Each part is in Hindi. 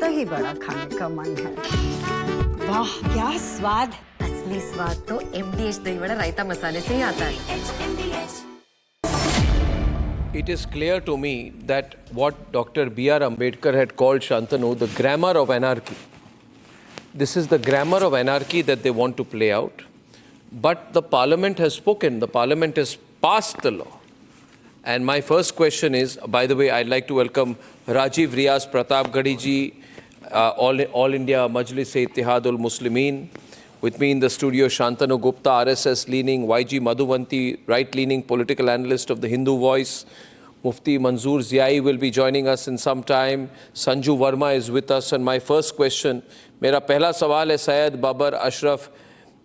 दही बड़ा खाने का मन है। वाह क्या स्वाद। असली स्वाद तो MDH दही बड़ा रायता मसाले से ही आता है। It is clear to me that what Dr. B.R. Ambedkar had called, Shantanu, the grammar of anarchy. This is the grammar of anarchy that they want to play out. But the parliament has spoken, the parliament has passed the law. And my first question is, by the way, I'd like to welcome Rajiv Riaz Pratap Gadiji, All India Majlis-e-Ittihad Muslimin. With me in the studio, Shantanu Gupta, RSS-leaning, YG Madhuvanti, right-leaning political analyst of the Hindu Voice. Mufti Manzoor Ziai will be joining us in some time. Sanju Verma is with us. And my first question, मेरा पहला सवाल है सैयद बाबर अशरफ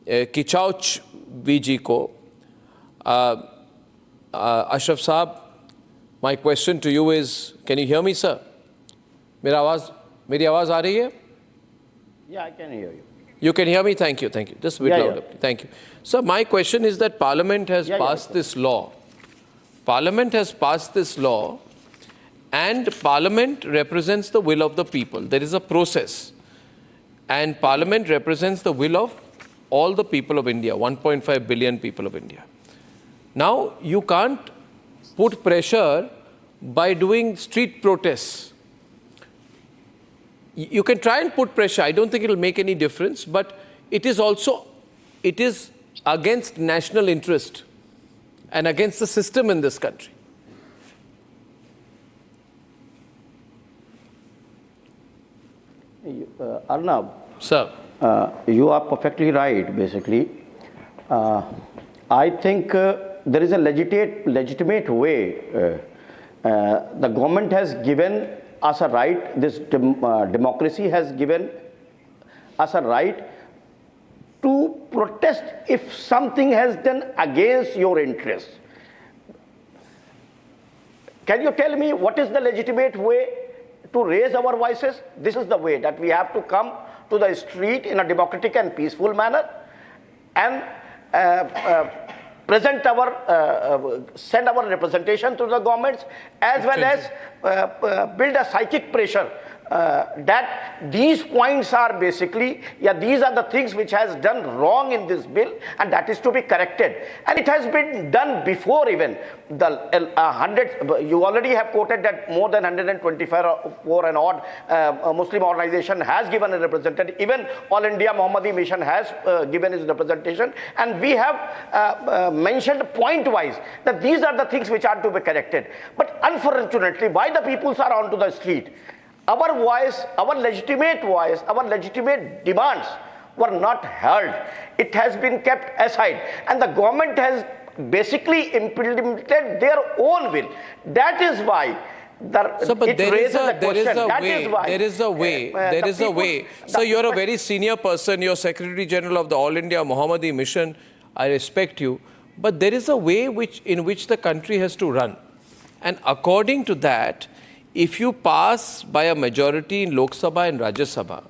किचौच वीजी को. Ashraf Saab, my question to you is, can you hear me, sir? मेरी आवाज़ आ रही है? Yeah, I can hear you. You can hear me? Thank you. Just a bit louder. Yeah. Thank you. Sir, my question is that Parliament has passed this law. Parliament has passed this law, and Parliament represents the will of the people. There is a process. And Parliament represents the will of all the people of India, 1.5 billion people of India. Now, you can't put pressure by doing street protests. You can try and put pressure. I don't think it will make any difference, but it is against national interest and against the system in this country. Arnab, Sir. you are perfectly right, basically. I think there is a legitimate way. The government has given us a right, this democracy has given us a right to protest if something has done against your interests. Can you tell me what is the legitimate way to raise our voices? This is the way that we have to come to the street in a democratic and peaceful manner and send our representation to the governments, as well as build a psychic pressure that these points are basically, these are the things which has done wrong in this bill, and that is to be corrected. And it has been done before even. The hundreds, you already have quoted that more than 124 and odd Muslim organization has given a representative. Even All India Mohammadi Mission has given its representation. And we have mentioned point-wise that these are the things which are to be corrected. But unfortunately, why the peoples are onto the street? Our voice, our legitimate demands were not heard. It has been kept aside. And the government has basically implemented their own will. That is why there is a way. So you're a very senior person. You're Secretary General of the All India Mohammadi Mission. I respect you. But there is a way in which the country has to run. And according to that, if you pass by a majority in Lok Sabha and Rajya Sabha,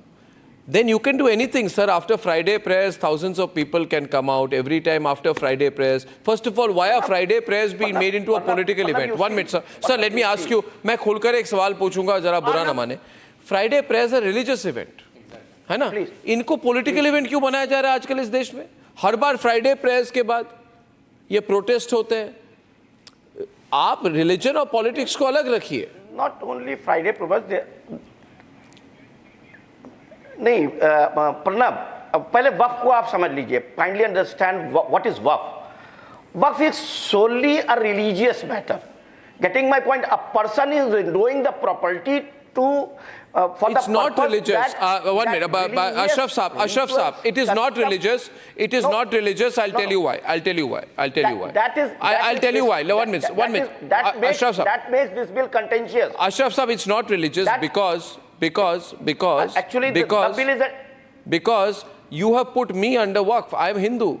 then you can do anything, sir. After Friday prayers, thousands of people can come out every time after Friday prayers. First of all, why are Friday prayers being made into a political event? 1 minute, sir. Sir, let me ask you. मैं खुलकर एक सवाल पूछूंगा, जरा बुरा ना माने. Friday prayers are religious event, है ना? इनको political event क्यों बनाया जा रहा है आजकल इस देश में? हर बार Friday prayers के बाद ये protest होते हैं. आप religion और politics को अलग रखिए. Not only Friday prayers. नहीं प्रणब, पहले वक्फ को आप समझ लीजिए. Kindly understand what is waqf. Waqf is solely a religious matter. Getting my point? A person is doing the property to it's not religious. 1 minute, Ashraf Saab, it is not religious. It is not religious. I'll tell you why. I'll tell you why. I'll tell you why. 1 minute. Ashraf Saab. That makes this bill contentious. Ashraf Saab, it's not religious because actually the bill is because you have put me under waqf. I am Hindu.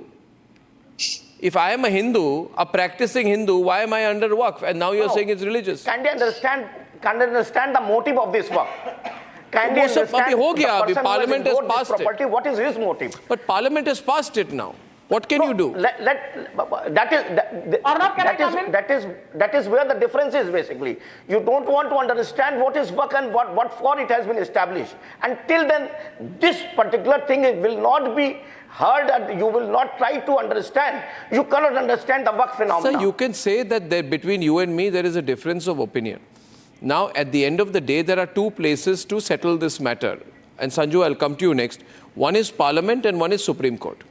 If I am a Hindu, a practicing Hindu, why am I under waqf? And now you're saying it's religious. Can you understand the motive of this waqf? Can you understand हो गया, the person Parliament who has has passed property, it. What is his motive? But Parliament has passed it now. What can you do? That is where the difference is basically. You don't want to understand what is work and what for it has been established. Until then, this particular thing will not be heard and you will not try to understand. You cannot understand the work phenomenon. So you can say that between you and me, there is a difference of opinion. Now, at the end of the day, there are two places to settle this matter. And Sanju, I'll come to you next. One is Parliament and one is Supreme Court.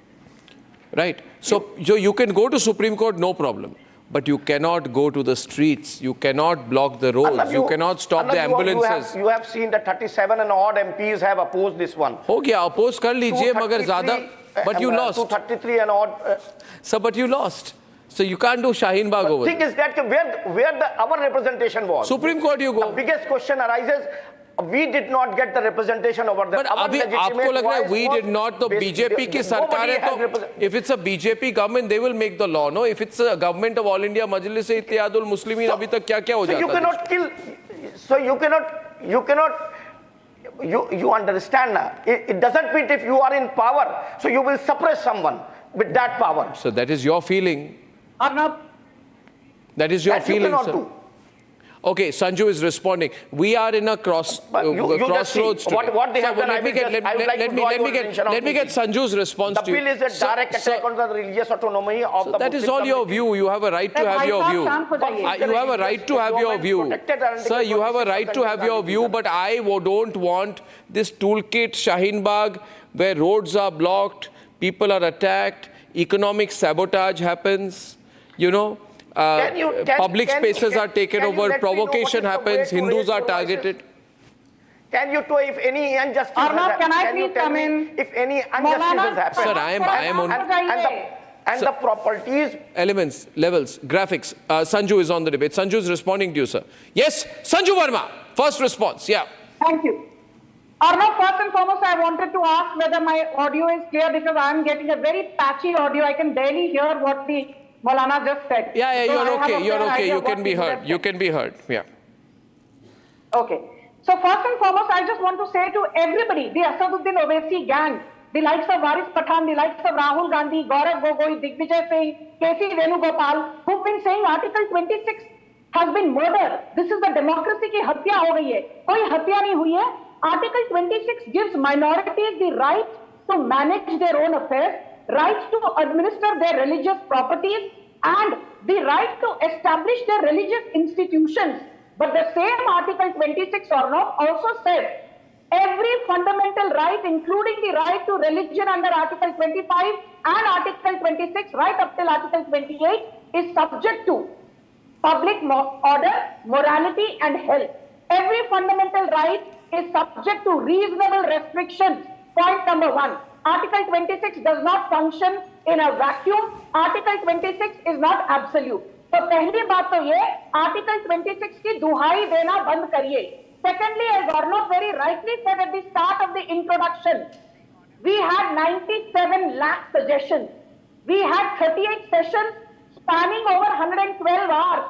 Right? So you can go to Supreme Court, no problem. But you cannot go to the streets. You cannot block the roads. You cannot stop the ambulances. You have seen that 37 and odd MPs have opposed this one. हो गया, oppose कर लीजिए, मगर ज़्यादा, but you lost. 233 and odd. So, but you lost. So you can't do Shaheen Bagh over. The thing is that where our representation was. Supreme Court you go. The biggest question arises. We did not get the representation over there. But अभी आपको लग रहा है we did not, तो बीजेपी की सरकार है तो if it's a BJP government they will make the law, no? If it's a government of All India Majlis Ittihadul Muslimin, अभी तक क्या क्या हो जाता है? You cannot kill. So you understand now. It doesn't mean if you are in power, so you will suppress someone with that power. So that is your feeling. Arnab, that is your that feeling, you cannot sir. do. Okay, Sanju is responding. We are in a crossroads today. What they have done, let me get Sanju's response to you. The bill is a direct attack on the religious autonomy of the Muslim that is all your view. You have a right to have your view. You have a right to have your view. Sir, you have a right to have your view, but I don't want this toolkit, Shaheen Bagh, where roads are blocked, people are attacked, economic sabotage happens, you know. Public spaces are taken over, provocation happens, Hindus are targeted. Can you tell if any injustice Arnab, can I please come in? If any injustice has happened? Sir, I am on... And the properties... Elements, levels, graphics. Sanju is on the debate. Sanju is responding to you, sir. Yes, Sanju Verma, first response, yeah. Thank you. Arnab, first and foremost, I wanted to ask whether my audio is clear because I am getting a very patchy audio. I can barely hear what the Maulana just said. Yeah, so you're okay. You're okay. You can be he heard. You can be heard. Yeah. Okay. So first and foremost, I just want to say to everybody, the Asaduddin Owaisi gang, the likes of Waris Pathan, the likes of Rahul Gandhi, Gaurav Gogoi, Digvijay Singh, KC Venugopal, who've been saying Article 26 has been murder. This is the democracy ki hatya ho gayi hai. Koi hatya nahi hui hai. Article 26 gives minorities the right to manage their own affairs, right to administer their religious properties, and the right to establish their religious institutions. But the same Article 26 or not also says every fundamental right, including the right to religion under Article 25 and Article 26, right up till Article 28, is subject to public order, morality, and health. Every fundamental right is subject to reasonable restrictions. Point number one. Article 26 does not function in a vacuum. Article 26 is not absolute. तो पहली बात तो ये Article 26 की दुहाई देना बंद करिए. Secondly, as Arnab very rightly said at the start of the introduction, we had 97 lakh suggestions. We had 38 sessions spanning over 112 hours.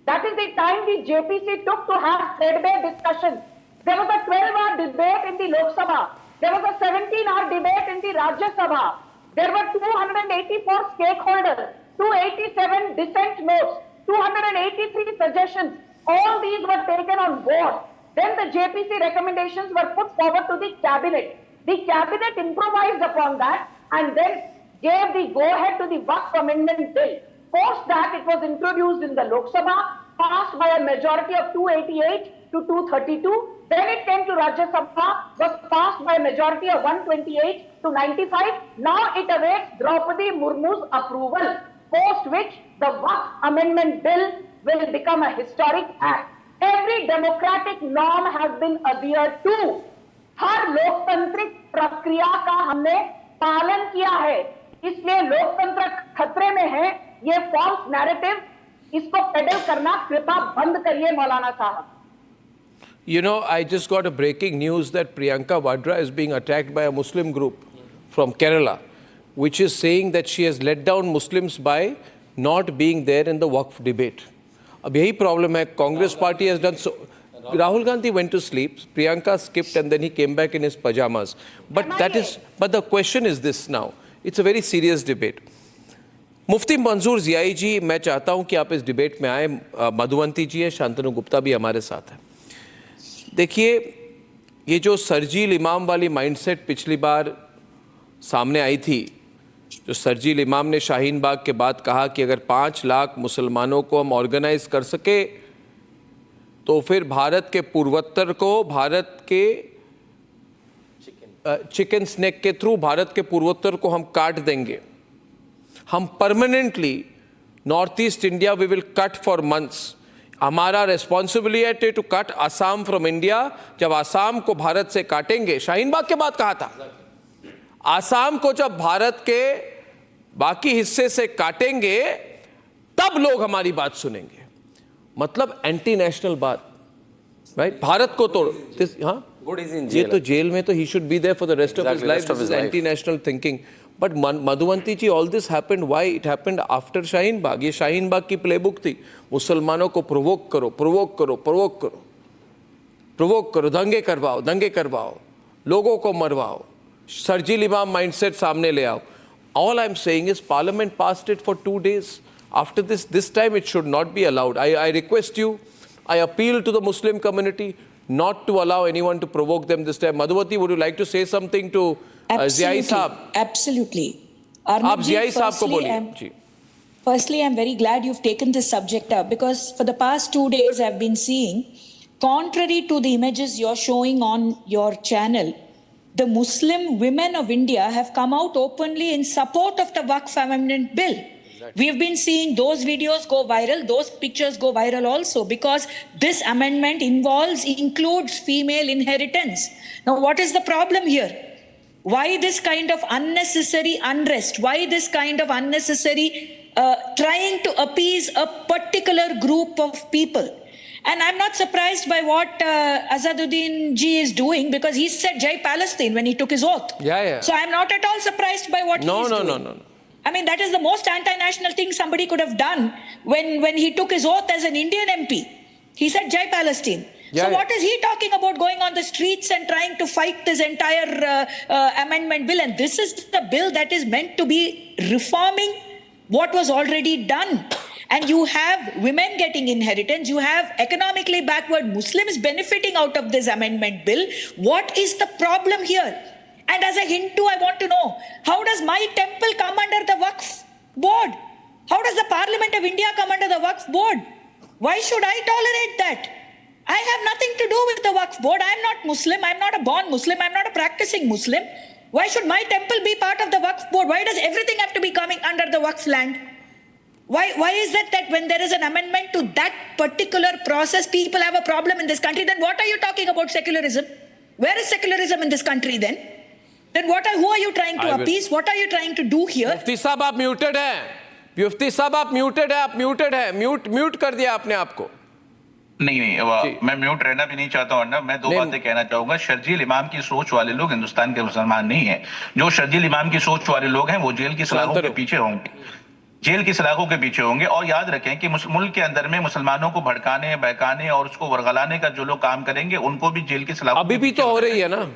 That is the time the JPC took to have threadbare discussions. There was a 12-hour debate in the Lok Sabha. There was a 17-hour debate in the Rajya Sabha. There were 284 stakeholders, 287 dissent notes, 283 suggestions. All these were taken on board. Then the JPC recommendations were put forward to the cabinet. The cabinet improvised upon that and then gave the go-ahead to the Waqf Amendment Bill. Post that, it was introduced in the Lok Sabha, passed by a majority of 288 to 232. Then it came to Rajya Sabha, was passed by a majority of 128 to 95. Now it awaits Draupadi Murmu's approval, post which the Waqf Amendment Bill will become a historic act. Every democratic norm has been adhered to. हर लोकतांत्रिक प्रक्रिया का हमने पालन किया है, इसलिए लोकतंत्र खतरे में है. ये फॉल्स नैरेटिव, इसको पेडल करना कृपया बंद करिए मौलाना साहब. You know, I just got a breaking news that Priyanka Vadra is being attacked by a Muslim group from Kerala, which is saying that she has let down Muslims by not being there in the Waqf debate. अब यही problem है. Congress party has done so. Rahul Gandhi went to sleep, Priyanka skipped and then he came back in his pajamas. But the question is this now. It's a very serious debate. मुफ्ती मंजूर ज़ियाई जी, मैं चाहता हूं कि आप इस डिबेट में आए. मधुवंती जी है, शांतनु गुप्ता भी हमारे साथ है. देखिए, ये जो सरजील इमाम वाली माइंडसेट पिछली बार सामने आई थी, जो सरजील इमाम ने शाहीन बाग के बाद कहा कि अगर 5 लाख मुसलमानों को हम ऑर्गेनाइज कर सके तो फिर भारत के पूर्वोत्तर को, भारत के चिकन स्नेक के थ्रू भारत के पूर्वोत्तर को हम काट देंगे. हम permanently north east India we will cut for months. हमारा responsibility to cut Assam from India. जब असम को भारत से काटेंगे, शाहीन बाग के बाद कहा था, असम को जब भारत के बाकी हिस्से से काटेंगे तब लोग हमारी बात सुनेंगे. मतलब एंटी नेशनल बात, राइट? भारत को तोड़. हाँ, ये तो जेल में, तो he should be there for the rest of his life. This is anti national thinking. But Madhuvanti ji, all this happened, why it happened after Shaheen Bagh. ये शाहीन बाग की प्लेबुक थी. मुसलमानों को प्रोवोक करो, प्रोवोक करो, प्रोवोक करो, प्रोवोक करो, दंगे करवाओ, दंगे करवाओ, लोगों को मरवाओ, सरजील इमाम माइंडसेट सामने ले आओ. All I'm saying is Parliament passed it for 2 days. After this time it should not be allowed. I request you, I appeal to the Muslim community not to allow anyone to provoke them this time. Madhuvati, would you like to say something to Ziyai Saab? Absolutely. आप ज़ियाई साहब को बोलिए. जी. Firstly, I'm very glad you've taken this subject up, because for the past 2 days I've been seeing, contrary to the images you're showing on your channel, the Muslim women of India have come out openly in support of the Waqf Amendment Bill. We've been seeing those videos go viral, those pictures go viral also, because this amendment includes female inheritance. Now, what is the problem here? Why this kind of unnecessary unrest? Why this kind of unnecessary trying to appease a particular group of people? And I'm not surprised by what Azaduddin ji is doing, because he said Jai Palestine when he took his oath. Yeah. So I'm not at all surprised by what he is doing. No. I mean, that is the most anti-national thing somebody could have done when he took his oath as an Indian MP. He said Jai Palestine. So what is he talking about, going on the streets and trying to fight this entire amendment bill? And this is the bill that is meant to be reforming what was already done. And you have women getting inheritance, you have economically backward Muslims benefiting out of this amendment bill. What is the problem here? And as a Hindu, I want to know, how does my temple come under the Waqf board? How does the Parliament of India come under the Waqf board? Why should I tolerate that? I have nothing to do with the Waqf board. I am not Muslim. I am not a born Muslim. I am not a practicing Muslim. Why should my temple be part of the Waqf board? Why does everything have to be coming under the Waqf land? Why is it that when there is an amendment to that particular process, people have a problem in this country? Then what are you talking about secularism? Where is secularism in this country then? Then who are you trying to appease? What are you trying to do here? मुफ्ती साहब आप म्यूटेड हैं. मुफ्ती साहब आप म्यूटेड हैं. आप म्यूटेड हैं. म्यूट कर दिया आपने आपको. नहीं, मैं म्यूट रहना भी नहीं चाहता हूं ना. मैं 2 बातें कहना चाहूंगा. शर्जील इमाम की सोच वाले लोग हिंदुस्तान के मुसलमान नहीं है. जो शर्जील इमाम की सोच वाले लोग हैं वो जेल की सलाखों के पीछे होंगे, जेल की सलाखों के पीछे होंगे. और याद रखें कि मुल्क के अंदर में मुसलमानों को भड़काने, बहकाने और उसको वर्गलाने का जो लोग काम करेंगे उनको भी जेल की सलाखों अभी भी तो हो रही है ना.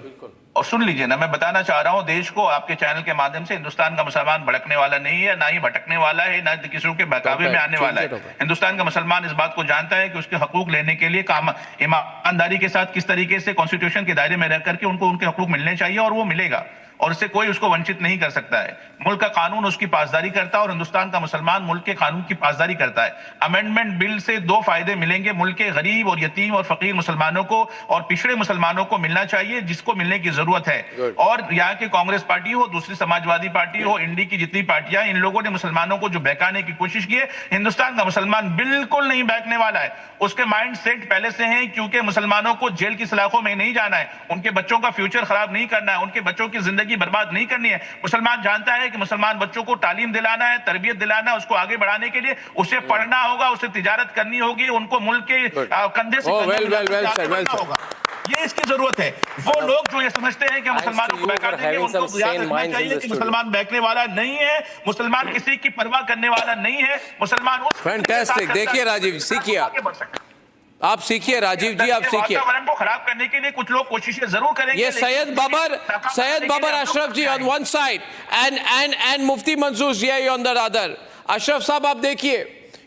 और सुन लीजिए ना, मैं बताना चाह रहा हूं देश को, आपके चैनल के माध्यम से, हिंदुस्तान का मुसलमान भड़कने वाला नहीं है, ना ही भटकने वाला है, ना किसी के बहकावे में आने वाला है. हिंदुस्तान का मुसलमान इस बात को जानता है कि उसके हकूक लेने के लिए काम ईमानदारी के साथ किस तरीके से कॉन्स्टिट्यूशन के दायरे में रह करके उनके हकूक मिलने चाहिए, और वो मिलेगा. और इससे कोई उसको वंचित नहीं कर सकता है. मुल्क का कानून उसकी पासदारी करता है और हिंदुस्तान का मुसलमान मुल्क के कानून की पासदारी करता है. अमेंडमेंट बिल से 2 फायदे मिलेंगे. मुल्क के गरीब और यतीम और फकीर मुसलमानों को और पिछड़े मुसलमानों को मिलना चाहिए, जिसको मिलने की जरूरत है. और यहाँ की कांग्रेस पार्टी हो, दूसरी समाजवादी पार्टी हो, इंडी की जितनी पार्टियां, इन लोगों ने मुसलमानों को जो बहकाने की कोशिश की है, हिंदुस्तान का मुसलमान बिल्कुल नहीं बहकने वाला है. उसके माइंड सेट पहले से है, क्योंकि मुसलमानों को जेल की सलाखों में नहीं जाना है, उनके बच्चों का फ्यूचर खराब नहीं करना है, उनके बच्चों की जिंदगी बर्बाद नहीं करनी है. मुसलमान जानता है कि मुसलमान बच्चों को तालीम दिलाना है, तरबियत दिलाना है, उसको आगे बढ़ाने के लिए उसे पढ़ना होगा, उसे तिजारत करनी होगी, उनको मुल्क के कंधे से होगा. ये इसकी जरूरत है. वो लोग जो ये समझते हैं कि मुसलमानों को बहका देंगे, उनको याद रखना चाहिए कि मुसलमान बहकने वाला नहीं है, मुसलमान किसी की परवाह करने वाला नहीं है. मुसलमान उस फैंटास्टिक. देखिए राजीव, सीखिए आप. आप सीखिए राजीव जी, आप सीखिए। वातावरण को खराब करने के लिए कुछ लोग कोशिशें जरूर करेंगे। ये Syed Babar Ashraf ji on one side and Mufti Mansoor Ziai on the other. Ashraf sahab आप देखिए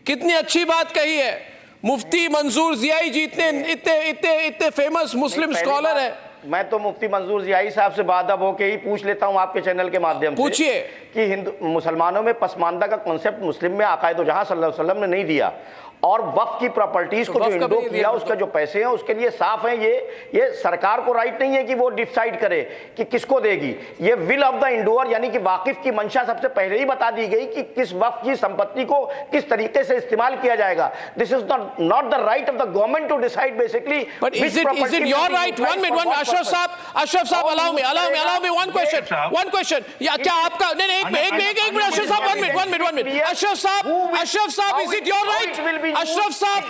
कितनी अच्छी बात कही है। मुफ्ती मंसूर जियाई जी इतने फेमस मुस्लिम स्कॉलर है। मैं तो मुफ्ती मंसूर जियाई साहब से बादब होके ही पूछ लेता हूं आपके चैनल के माध्यम से, पूछिए कि हिंदू मुसलमानों में पसमानदा का कॉन्सेप्ट मुस्लिम में आकायद जहां सल्लल्लाहु अलैहि वसल्लम ने नहीं दिया, और वक्फ की प्रॉपर्टीज को जो इंडो किया उसका जो पैसे हैं उसके लिए साफ है, ये सरकार को राइट नहीं है कि वो डिसाइड करे कि किसको देगी। ये विल ऑफ द इंडोअर यानी कि वाकिफ की मंशा सबसे पहले ही बता दी गई कि किस वक्फ की संपत्ति को किस तरीके से इस्तेमाल किया जाएगा। This is not the right of the government to decide basically. But is it your right? One Ashraf साहब allow me one question. या क्या आपका नहीं एक मिनट Ashraf साहब one minute. Ashraf साहब is it your right? Ashraf साहब,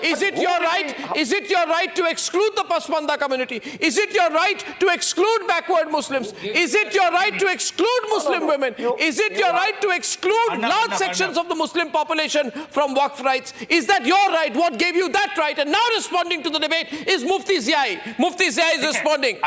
is it your right? Is it your right to exclude the Pasmanda community? Is it your right to exclude backward Muslims? Is it your right to exclude Muslim women? Is it your right to exclude large sections of the Muslim population from Waqf rights? Is that your right? What gave you that right? And now responding to the debate is Mufti Ziai. Mufti Ziai is responding to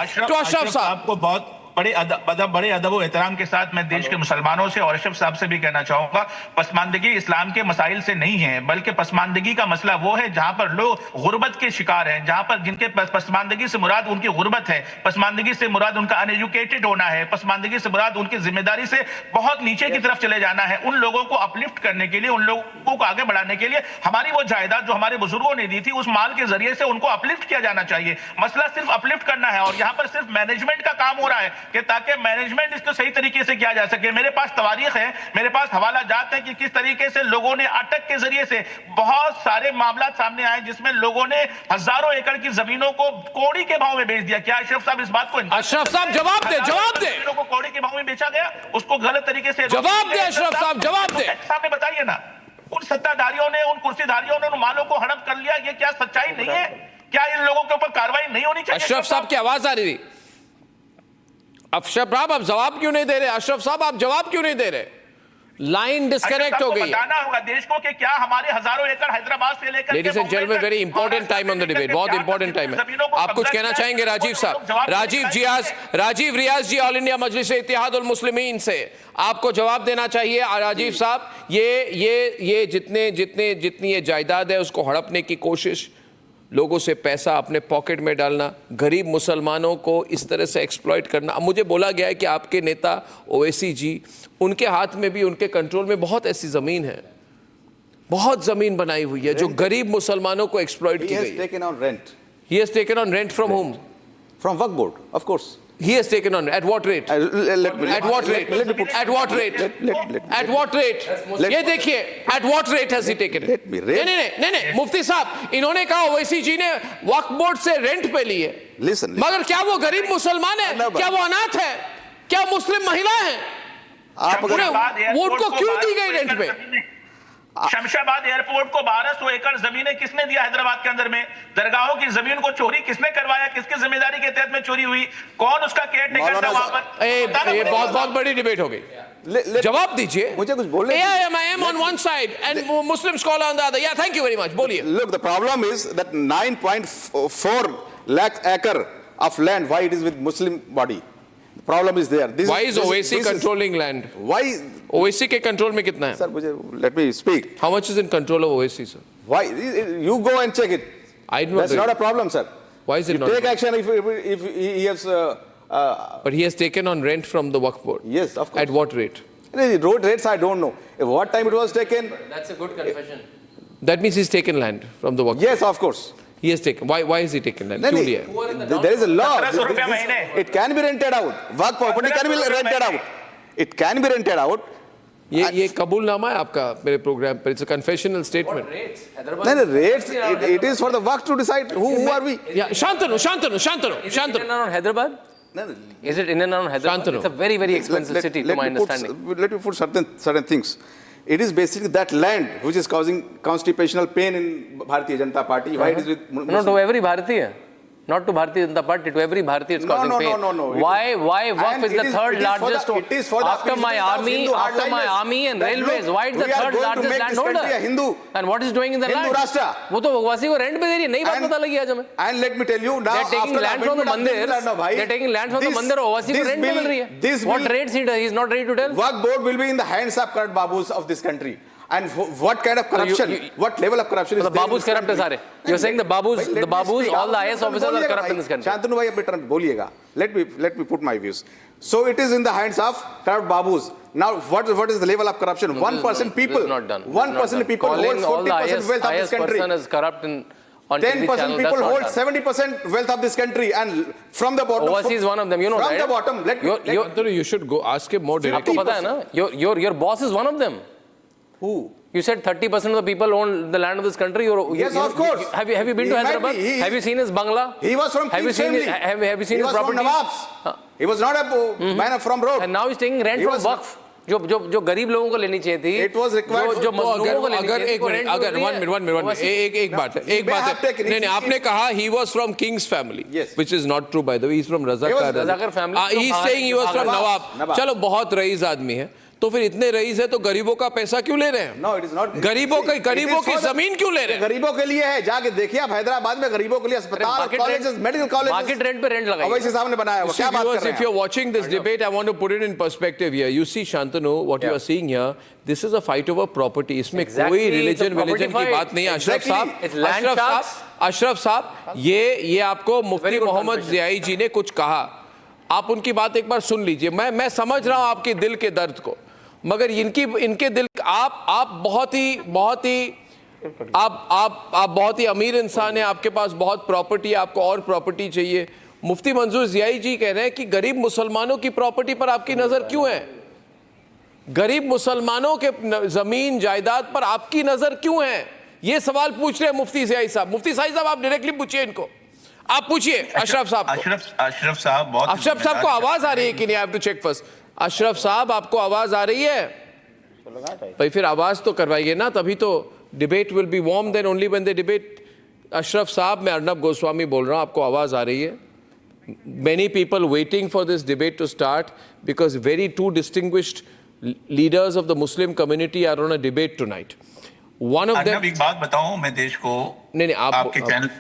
Ashraf साहब। आपको बहुत बड़े अदब और एहतराम के साथ मैं देश के मुसलमानों से और अशरफ साहब से भी कहना चाहूंगा, पसमानदगी इस्लाम के मसाइल से नहीं है, बल्कि पसमानदगी का मसला वो है जहां पर लोग गुर्बत के शिकार हैं, जहां पर जिनके पसमानदगी से मुराद उनकी गुर्बत है, पसमानदगी से मुराद उनका अनएजुकेटेड होना है, पसमानदगी से मुराद उनकी जिम्मेदारी से बहुत नीचे की तरफ चले जाना है। उन लोगों को अपलिफ्ट करने के लिए, उन लोगों को आगे बढ़ाने के लिए हमारी वो जायदाद जो हमारे बुजुर्गों ने दी थी, उस माल के जरिए से उनको अपलिफ्ट किया जाना चाहिए। मसला सिर्फ अपलिफ्ट करना है, और यहाँ पर सिर्फ मैनेजमेंट का काम हो रहा है कि ताकि मैनेजमेंट इसको सही तरीके से किया जा सके। मेरे पास तवारीख है, मेरे पास हवाला जात है कि किस तरीके से लोगों ने अटक के जरिए से बहुत सारे मामला सामने आए जिसमें लोगों ने हजारों एकड़ की जमीनों को कौड़ी के भाव में बेच दिया। क्या अशरफ साहब इस बात को अशरफ साहब जवाब दे जमीनों को कौड़ी के भाव में बेचा गया, उसको गलत तरीके से जवाब दे अशरफ साहब, जवाब दे। सामने बताइए ना, उन सत्ताधारियों ने, उन कुर्सीधारियों ने उन मालों को हड़प कर लिया। ये क्या सच्चाई नहीं है? क्या इन लोगों के ऊपर कार्रवाई नहीं होनी चाहिए? अशरफ साहब की आवाज आ रही थी। अशरफ साहब आप जवाब क्यों नहीं दे रहे? अशरफ साहब आप जवाब क्यों नहीं दे रहे? लाइन डिस्कनेक्ट हो गई है। बताना होगा देश को कि क्या हमारे हजारों एकड़ हैदराबाद से लेकर ladies and gentleman, very important time on the debate, बहुत इंपॉर्टेंट टाइम है। आप कुछ कहना चाहेंगे राजीव साहब? राजीव रियाज जी ऑल इंडिया मजलिस इत्तेहाद उल मुस्लिमीन से आपको जवाब देना चाहिए। राजीव साहब, ये जितनी ये जायदाद है उसको हड़पने की कोशिश, लोगों से पैसा अपने पॉकेट में डालना, गरीब मुसलमानों को इस तरह से एक्सप्लॉइट करना। अब मुझे बोला गया है कि आपके नेता ओवैसी जी, उनके हाथ में भी, उनके कंट्रोल में बहुत ऐसी ज़मीन है, बहुत ज़मीन बनाई हुई है जो गरीब मुसलमानों को एक्सप्लॉइट की गई है। He has taken on rent from whom? From Waqf Board, of course. He has taken on at what rate? At what rate? At what rate? At what rate? ये देखिए, at what rate has he taken it? नहीं, मुफ्ती साहब, इन्होंने कहा ओवैसी जी ने वक्फ बोर्ड से रेंट पे लिए। Listen. मगर क्या वो गरीब मुसलमान है? क्या वो अनाथ है? क्या मुस्लिम महिला है? आप अगर वो उनको क्यों दी गई रेंट पे? शमशाबाद एयरपोर्ट को 1200 एकड़ जमीनें किसने दिया? हैदराबाद के अंदर में दरगाहों की जमीन को चोरी किसने करवाया? किसकी जिम्मेदारी के तहत में चोरी हुई? कौन उसका केयरटेकर था वहां पर? ये बहुत बड़ी डिबेट हो गई। जवाब दीजिए। मुझे कुछ बोलने दीजिए। AIM on one side and Muslim scholar on the other. Yeah, thank you very much. बोलिए। Look, the problem is that 9.4 lakh acre of land, why it is with Muslim body? The problem is there. Why is Owaisi controlling land? Why? Owaisi के कंट्रोल में कितना है? Sir, let me speak. How much is in control of Owaisi, sir? Why? You go and check it. I know That's not a problem, sir. Why is it not? Take action if he has. But he has taken on rent from the Waqf Board. Yes, of course. At what rate? Road rates, I don't know. At what time it was taken? That's a good confession. That means he's taken land from the Waqf Board. Yes, of course. He has taken. Why has he taken land? There is a law. 1700 रुपया महीने। It can be rented out. Work property can be rented out. It can be rented out. ये कबूलनामा है आपका मेरे प्रोग्राम पर. It's a confessional statement. No, rates. It is for the work to decide who are we. Yeah, Shantanu. In and around Hyderabad? Is it in and around Hyderabad? Shantanu. It's a very, very expensive city to my understanding. Let me put certain things. It is basically that land which is causing constitutional pain in Bharatiya Janata Party. Why it is with Not to every Bharatiya. Not to Bharatiya Janata Party, to every Bharatiya it's causing pain. No. Why Waqf And is the third largest after my army and railways? Why it's the third largest landholder? And what is doing in the land? Hindu Rashtra. वो तो वासी को रेंट पे दे रही है, नई बात पता लगी आज हमें. And let me tell you now, They're taking land from the mandir. They're taking land from the mandir और वासी को रेंट पे मिल रही है. What rates he does? He's not ready to tell. Waqf board will be in the hands of corrupt babus of this country. And what kind of corruption, what level of corruption is the there? Babus corrupt है सारे. You're saying the Babus, all the IS officers are corrupt in this country. Shantanu bhai, अपने turn बोलिएगा. Let me put my views. So it is in the hands of corrupt babus. Now what is the level of corruption? 1% people. This is not done. 1% people hold 40% wealth of this country. 10% is corrupt in. 10% people hold 70% wealth of this country, and from the bottom. Overseas is one of them, you know. From right? the bottom, you should go ask him more directly. आपको पता है ना? Your boss is one of them. Who? You said 30% of the people own the land of this country. Yes, of course. Have you been to Hyderabad? Have you seen his bangla? He was from King's family. Have you seen his property? He was from Nawabs. He was not a man from road. And now he's taking rent from Waqf. जो गरीब लोगों को लेनी चाहिए थी. It was required. जो मजदूरों को लेनी चाहिए थी. अगर 1 minute एक बात है नहीं आपने कहा he was from King's family, yes, which is not true by the way. He's from Razakar family. He's saying he was from Nawab. चलो बहुत रईस आदमी है तो फिर इतने रईस है तो गरीबों का पैसा क्यों ले रहे हैं? No, it is not. गरीबों की जमीन क्यों ले रहे हैं? गरीबों के लिए है, जाके देखिए आप हैदराबाद में गरीबों के लिए अस्पताल, colleges, medical colleges, market rent पे रेंट लगाइए. अवैसी साहब ने बनाया वो क्या बात कर रहे हैं? If you're watching this debate, I want to put it in perspective here. You see, Shantanu, what you are seeing here, this is a fight over property. इसमें कोई religion की बात नहीं है. अशरफ साहब, ये आपको मुफ्ती मोहम्मद ज़ियाई जी ने कुछ कहा. आप उनकी बात एक बार सुन लीजिए. मैं समझ रहा हूँ आपके दिल के दर्द को, मगर इनके दिल आप बहुत ही अमीर इंसान है, आपके पास बहुत प्रॉपर्टी है, आपको और प्रॉपर्टी चाहिए. मुफ्ती मंजूर ज़ियाई जी कह रहे हैं कि गरीब मुसलमानों की प्रॉपर्टी पर आपकी नजर क्यों है? गरीब मुसलमानों के जमीन जायदाद पर आपकी नजर क्यों है? ये सवाल पूछ रहे हैं मुफ्ती ज़ियाई साहब. मुफ्ती साहिब आप डायरेक्टली पूछिए इनको. आप पूछिए अशरफ साहब को. अशरफ साहब को आवाज आ रही है कि नहीं? I have to check first. Ashraf sahab आपको आवाज आ रही है? भाई फिर आवाज तो करवाइए ना, तभी तो debate will be warm then only when they debate. Ashraf sahab, मैं अर्नब गोस्वामी बोल रहा हूं, आपको आवाज आ रही है? Many people waiting for this debate to start because very two distinguished leaders of the Muslim community are on a debate tonight. One of them. एक बात बताऊं मैं देश को. नहीं आप आपके चैनल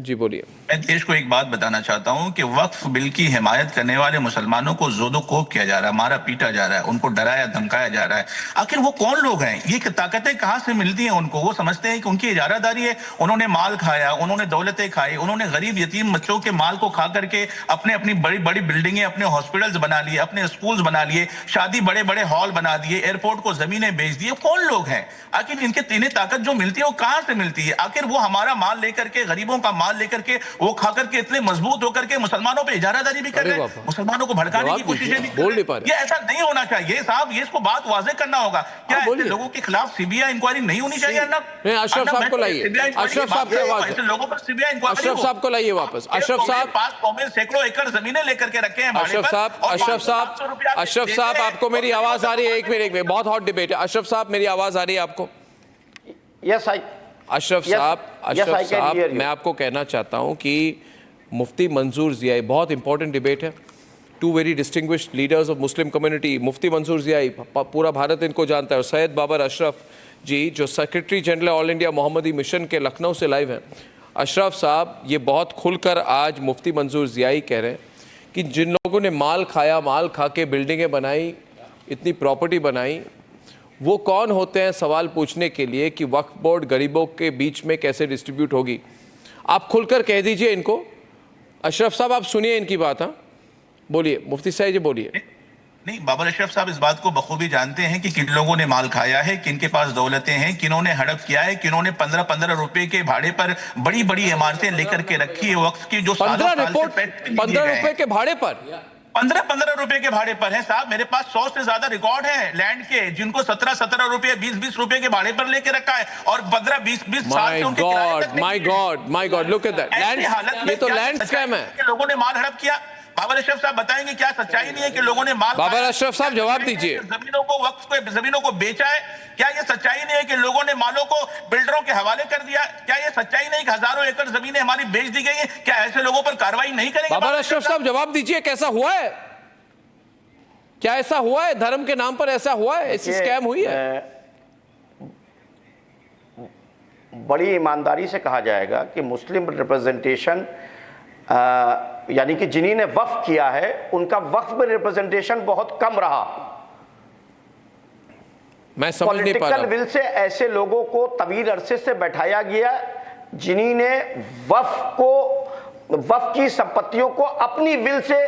जी बोलिए. मैं देश को एक बात बताना चाहता हूं कि वक्फ बिल की हिमायत करने वाले मुसलमानों को जोदोकोप किया जा रहा है, मारा पीटा जा रहा है, उनको डराया धमकाया जा रहा है. आखिर वो कौन लोग हैं? ये ताकतें कहां से मिलती हैं उनको? वो समझते हैं कि उनकी इजारादारी है, उन्होंने माल खाया, उन्होंने दौलतें खाई, उन्होंने गरीब यतीम बच्चों के माल को खा करके अपनी बड़ी बड़ी बिल्डिंगें, अपने हॉस्पिटल्स बना लिए, अपने स्कूल्स बना लिए, शादी बड़े बड़े हॉल बना दिए, एयरपोर्ट को जमीनें बेच दी. कौन लोग हैं? आखिर इन्हें ताकत जो मिलती है वो कहां से मिलती है? आखिर वो हमारा माल लेकर के, गरीबों का माल लेकर के, वो खाकर के इतने मजबूत होकर के मुसलमानों पे इजारादारी भी कर रहे हैं, मुसलमानों को भड़काने की कोशिशें भी कर रहे हैं. ये ऐसा नहीं होना चाहिए साहब, ये इसको बात वाज़ेह करना होगा. क्या ऐसे लोगों के खिलाफ सीबीआई इंक्वायरी नहीं होनी चाहिए? अशरफ साहब को लाइए. अशरफ साहब की आवाज. लोगों पर सीबीआई इंक्वायरी. अशरफ साहब को लाइए वापस. अशरफ साहब पास कौमें सैकड़ों एकड़ जमीनें लेकर के रखे हैं. अशरफ साहब आपको मेरी आवाज आ रही है? एक मिनट, बहुत हॉट डिबेट है. अशरफ साहब मेरी आवाज आ रही है आपको? यस अशरफ साहब मैं आपको कहना चाहता हूं कि मुफ्ती मंजूर ज़ियाई, बहुत इंपॉर्टेंट डिबेट है. Two very distinguished leaders of Muslim community. Mufti Manzoor Ziai, पूरा भारत इनको जानता है, और सैयद बाबर अशरफ जी जो सेक्रेटरी जनरल ऑल इंडिया मोहम्मदी मिशन के लखनऊ से लाइव हैं. अशरफ साहब ये बहुत खुलकर आज मुफ्ती मंजूर ज़ियाई कह रहे हैं कि जिन लोगों ने माल खाया, माल खा के बिल्डिंगें बनाई, इतनी प्रॉपर्टी बनाई, वो कौन होते हैं सवाल पूछने के लिए कि वक्फ बोर्ड गरीबों के बीच में कैसे डिस्ट्रीब्यूट होगी? आप खुलकर कह दीजिए इनको. अशरफ साहब आप सुनिए इनकी बात. हाँ बोलिए मुफ्ती साहब जी बोलिए. नहीं, बाबर अशरफ साहब इस बात को बखूबी जानते हैं कि किन लोगों ने माल खाया है, किन के पास दौलतें हैं, किन्होंने हड़प किया है, किन्होंने 15-15 रुपए के भाड़े पर बड़ी बड़ी इमारतें लेकर के रखी है वक्फ की, जो 15 रुपए के भाड़े पर, 15-15 रुपए के भाड़े पर है साहब. मेरे पास 100 से ज्यादा रिकॉर्ड है लैंड के, जिनको 17-17 रुपए, 20-20 रुपए के भाड़े पर लेके रखा है, और 15-20 साल से उनके किराए तक नहीं. My God look at that. ये तो लैंड स्कैम है. लोगों ने माल हड़प किया. बाबर अशरफ साहब बताएंगे क्या सच्चाई नहीं है कि लोगों ने माल बाबर अशरफ साहब जवाब दीजिए। जमीनों को बेचा है? क्या ये सच्चाई नहीं है कि लोगों ने मालों को बिल्डरों के हवाले कर दिया? क्या ये सच्चाई नहीं कि हजारों एकड़ जमीनें हमारी बेच दी गई है? क्या ऐसे लोगों पर कार्रवाई नहीं करेंगे? बाबर अशरफ साहब जवाब दीजिए, कैसा हुआ है? क्या ऐसा हुआ है? धर्म के नाम पर ऐसा हुआ है? ऐसी स्कैम हुई है? बड़ी ईमानदारी से कहा जाएगा कि मुस्लिम रिप्रेजेंटेशन यानी कि जिन्हीं ने वक्फ किया है उनका वक्फ में रिप्रेजेंटेशन बहुत कम रहा। मैं समझ नहीं पा रहा। पॉलिटिकल विल से ऐसे लोगों को तवील अरसे से बैठाया गया जिन्हीं ने वक्फ की संपत्तियों को अपनी विल से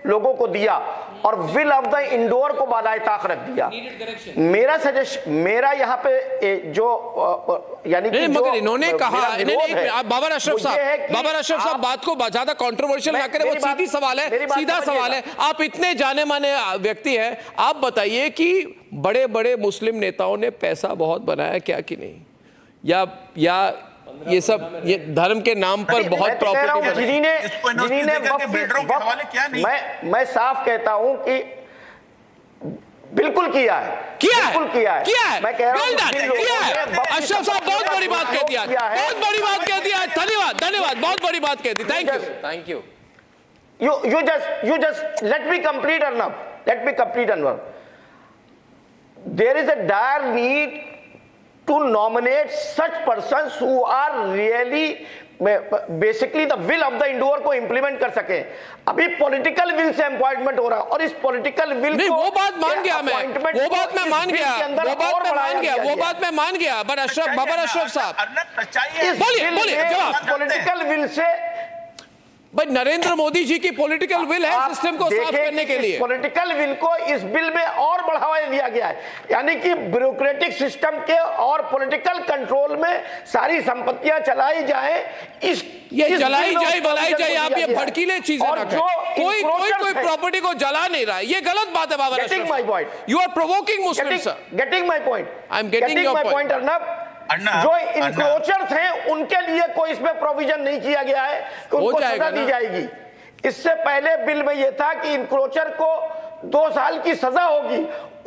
लोगों को दिया और विल ऑफ द इंडोर को बालाए ताक रख दिया। मेरा सजेशन, मेरा यहाँ पे जो यानी कि मगर इन्होंने कहा बाबर अशरफ आप साहब बात को ज्यादा कंट्रोवर्शियल ना करें, वो सीधी सवाल है, सीधा सवाल है। आप इतने जाने माने व्यक्ति हैं, आप बताइए कि बड़े बड़े मुस्लिम नेताओं ने पैसा बहुत बनाया क्या कि नहीं, या ये सब ये धर्म के नाम पर बहुत प्रॉपर्टी मैं साफ कहता हूं कि बिल्कुल किया है, बिल्कुल किया है। मैं कह रहा हूं अशरफ साहब बहुत बड़ी बात कह दिया, बहुत बड़ी बात कह दिया। धन्यवाद, बहुत बड़ी बात कह दी। Thank you. You just let me complete, Arnab. There is a dire need to nominate such persons who are really basically the will of the indoor को इंप्लीमेंट कर सके। अभी पॉलिटिकल विल से अपॉइंटमेंट हो रहा है और इस पॉलिटिकल विल नहीं, वो बात मान गया मैं, वो बात मैं मान गया, बट बाबर अशरफ साहब बोलिए जवाब। पॉलिटिकल विल से भाई नरेंद्र मोदी जी की पॉलिटिकल विल है सिस्टम को साफ करने के लिए। पॉलिटिकल विल को इस बिल में और बढ़ावा दिया गया है, यानी कि ब्यूरोक्रेटिक सिस्टम के और पॉलिटिकल कंट्रोल में सारी संपत्तियां चलाई जाए। ये चलाई जाए आप ये भड़कीले चीजें ना करें। कोई प्रॉपर्टी को जला नहीं रहा है, ये गलत बात है Babar Ashraf sahab. You are provoking Muslims. Getting my point, I am getting your point. जो इंक्रोचर्स हैं उनके लिए कोई इसमें प्रोविजन नहीं किया गया है कि उनको सजा दी जाएगी। इससे पहले बिल में यह था कि इंक्रोचर को 2 साल की सजा होगी,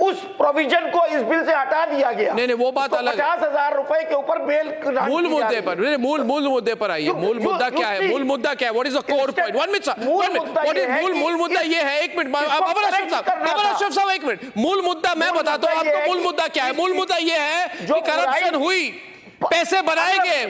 उस प्रोविजन को इस बिल से हटा दिया गया। नहीं, वो बात अलग है। 50,000 रुपए के ऊपर बेल मूल मुद्दे पर मूल मुद्दे पर आइए। मूल मुद्दा क्या है? What is the core point? 1 minute sir, मूल मुद्दा ये है। 1 मिनट बाबर अशरफ साहब 1 मिनट। मूल मुद्दा मैं बताता हूं आपको। मूल मुद्दा क्या है? मूल मुद्दा ये है कि करप्शन हुई, पैसे बनाए गए,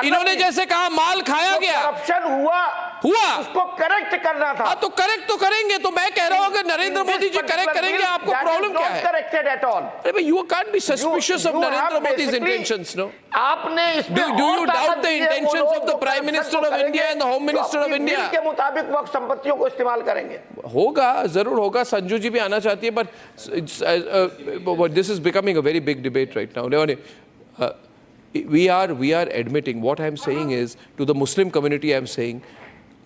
इन्होंने जैसे कहा माल खाया गया, करप्शन हुआ उसको करेक्ट करना था। तो करेक्ट तो करेंगे। तो मैं कह रहा हूं अगर नरेंद्र मोदी जी करेक्ट करेंगे, आपको प्रॉब्लम क्या है? Corrected at all. अरे भाई you can't be suspicious of Narendra Modi's intentions, no? आपने do you doubt the intentions of the prime minister of India and the home minister of India? के मुताबिक वक्त संपत्तियों को इस्तेमाल करेंगे। होगा, जरूर होगा। संजू जी भी आना चाहती है, but this is becoming a very big debate right now. We are admitting, what I am saying is, to the Muslim community I am saying,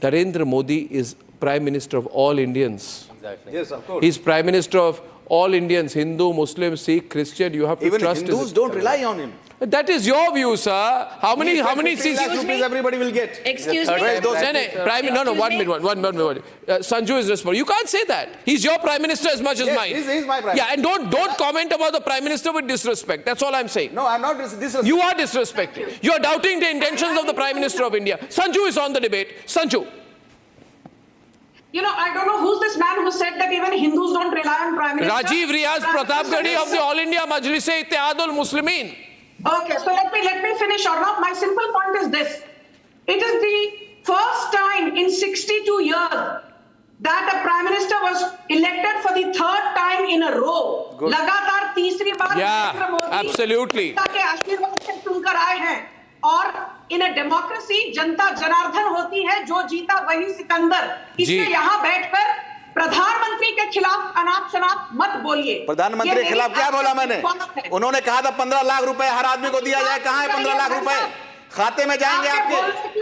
Narendra Modi is Prime Minister of all Indians. Exactly. Yes, of course. He's Prime Minister of all Indians, Hindu, Muslim, Sikh, Christian. You have to even trust Hindus don't rely on him. That is your view, sir. How many CCs everybody will get? Excuse me. One minute. Sanju is responsible. You can't say that. He's your Prime Minister as much as mine. He's my Prime Minister. Yeah, and don't comment about the Prime Minister with disrespect. That's all I'm saying. No, I'm not disrespecting. You are disrespecting. You are doubting the intentions of the Prime Minister of India. Sanju is on the debate. Sanju. You know, I don't know who's this man who said that even Hindus don't rely on Prime Minister. Rajiv Riaz Pratapgarhi of the All India Majlis-e-Ittihadul Muslimin. Okay, so let me finish, Arnab. My simple point is this. It is the first time in 62 years that a Prime Minister was elected for the 3rd time in a row. लगातार तीसरी बार नरेंद्र मोदी absolutely. के आशीर्वाद से चुनकर आए हैं। और इन अ डेमोक्रेसी जनता जनार्दन होती है, जो जीता वही सिकंदर। इसलिए यहाँ बैठकर प्रधानमंत्री के खिलाफ अनाप शनाप मत बोलिए। प्रधानमंत्री के खिलाफ क्या बोला मैंने? उन्होंने कहा था 15 लाख रुपए हर आदमी को दिया जाए। कहाँ है 15 लाख रुपए? खाते में जाएंगे आपके?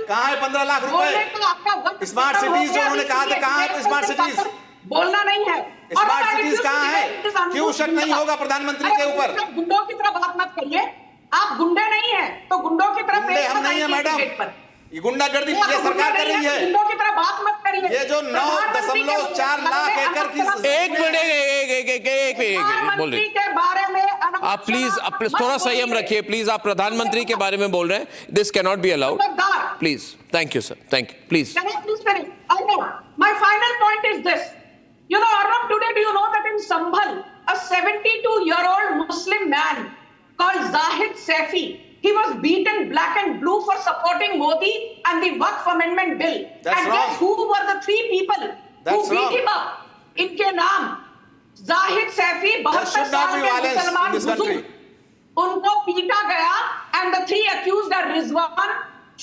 कहाँ है 15 लाख रुपए? स्मार्ट सिटीज जो उन्होंने कहा था, कहाँ है स्मार्ट सिटीज? बोलना नहीं है। स्मार्ट सिटीज कहाँ है? क्यों शक नहीं होगा प्रधानमंत्री के ऊपर? गुंडों की तरह बात मत करिए। आप गुंडे नहीं है तो गुंडों की तरह हम नहीं है मैडम, ये गुंडागर्दी ये सरकार कर रही है। गुंडों की तरह बात मत करिए। ये जो जो 9.4 लाख एकड़ की एक मिनट बोल रहे के बारे में आप प्लीज थोड़ा संयम रखिए प्लीज। आप प्रधानमंत्री के बारे में बोल रहे हैं, this can not be allowed please. Thank you sir, thank you please. My final point is this. You know, Arnab, today do you know that in Sambhal, a 72-year-old Muslim man called Zahid Saifi, he was beaten black and blue for supporting Modi and the Waqf Amendment Bill. That's and wrong. guess who were the 3 people who beat wrong. him up? इनके नाम Zahid Saifi, 72 should not साल be के violence मुसलमान in this country. बुजुर्ग, उनको पीटा गया and the 3 accused are Rizwan,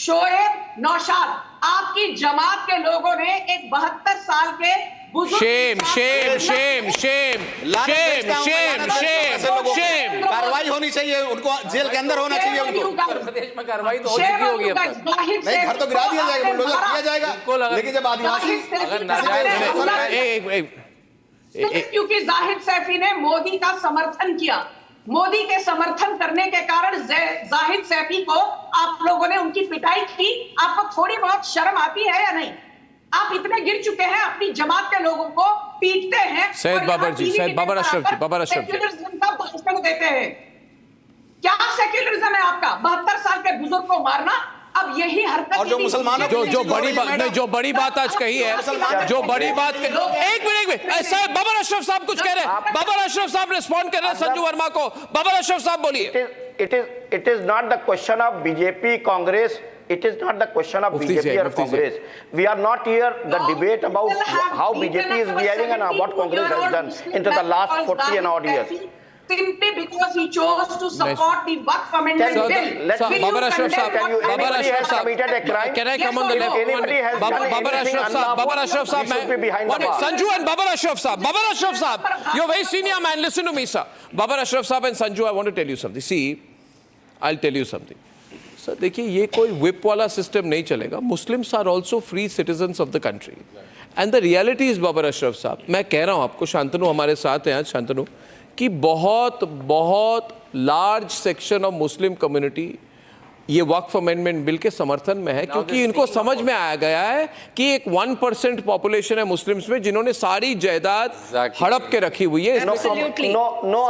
Shoaib, Naushad. आपकी जमात के लोगों ने एक 72 साल के बुजुर्ग Shem Shem Shem Shem Shem Shem Shem Shem. कार्रवाई होनी चाहिए, उनको जेल के अंदर होना चाहिए उनको। उत्तर प्रदेश में कार्रवाई तो हो चुकी होगी अब तक। नहीं, घर तो गिरा दिया जाएगा, बुलडोजर किया जाएगा, लेकिन जब आदिवासी अगर नाजायज क्योंकि जाहिद सैफी ने मोदी का समर्थन किया, मोदी के समर्थन करने के कारण जाहिद सैफी को आप लोगों ने उनकी पिटाई की। आपको थोड़ी बहुत शर्म आती है या नहीं? आप इतने गिर चुके हैं, अपनी जमात के लोगों को पीटते हैं। सैयद बाबर जी, सैयद बाबर अशरफ जी, बाबर अशरफ जी। सेक्युलरिज्म का भाषण देते हैं। क्या सेक्युलरिज्म है आपका? 72 साल के बुजुर्ग को मारना। अब यही हरकत और जो मुसलमानों जो बड़ी बात नहीं, जो बड़ी बात आज कही है, जो बड़ी बात एक मिनट साहब, बाबर अशरफ साहब कुछ कह रहे हैं। बाबर अशरफ साहब रिस्पॉन्ड कर रहे हैं संजू वर्मा को। बाबर अशरफ साहब बोलिए। It is not the question of BJP Congress. It is not the question of BJP or Congress. We are not here the debate about how BJP is behaving and what Congress has done into the last 40 and odd years. Simply because he chose to support the Waqf Amendment Bill. Babar Ashraf Saab, Babar Ashraf Saab, can I come on the left? Babar Ashraf Saab, Babar Ashraf Saab, Sanju and Babar Ashraf Saab, Babar Ashraf Saab, you're a very senior man. Listen to me, sir. Babar Ashraf Saab and Sanju, I want to tell you something. See, I'll tell you something. Sir देखिए, ये कोई whip वाला सिस्टम नहीं चलेगा. Muslims are also free citizens of the country. And the reality is, Babar Ashraf sahab, मैं कह रहा हूँ आपको, शांतनु हमारे साथ हैं आज, शांतनु, कि बहुत large section of Muslim community ये वक्फ अमेंडमेंट बिल के समर्थन में है, क्योंकि इनको समझ में आया गया है कि एक 1% पॉपुलेशन है मुस्लिम्स में जिन्होंने सारी जायदाद हड़प के रखी हुई है. No,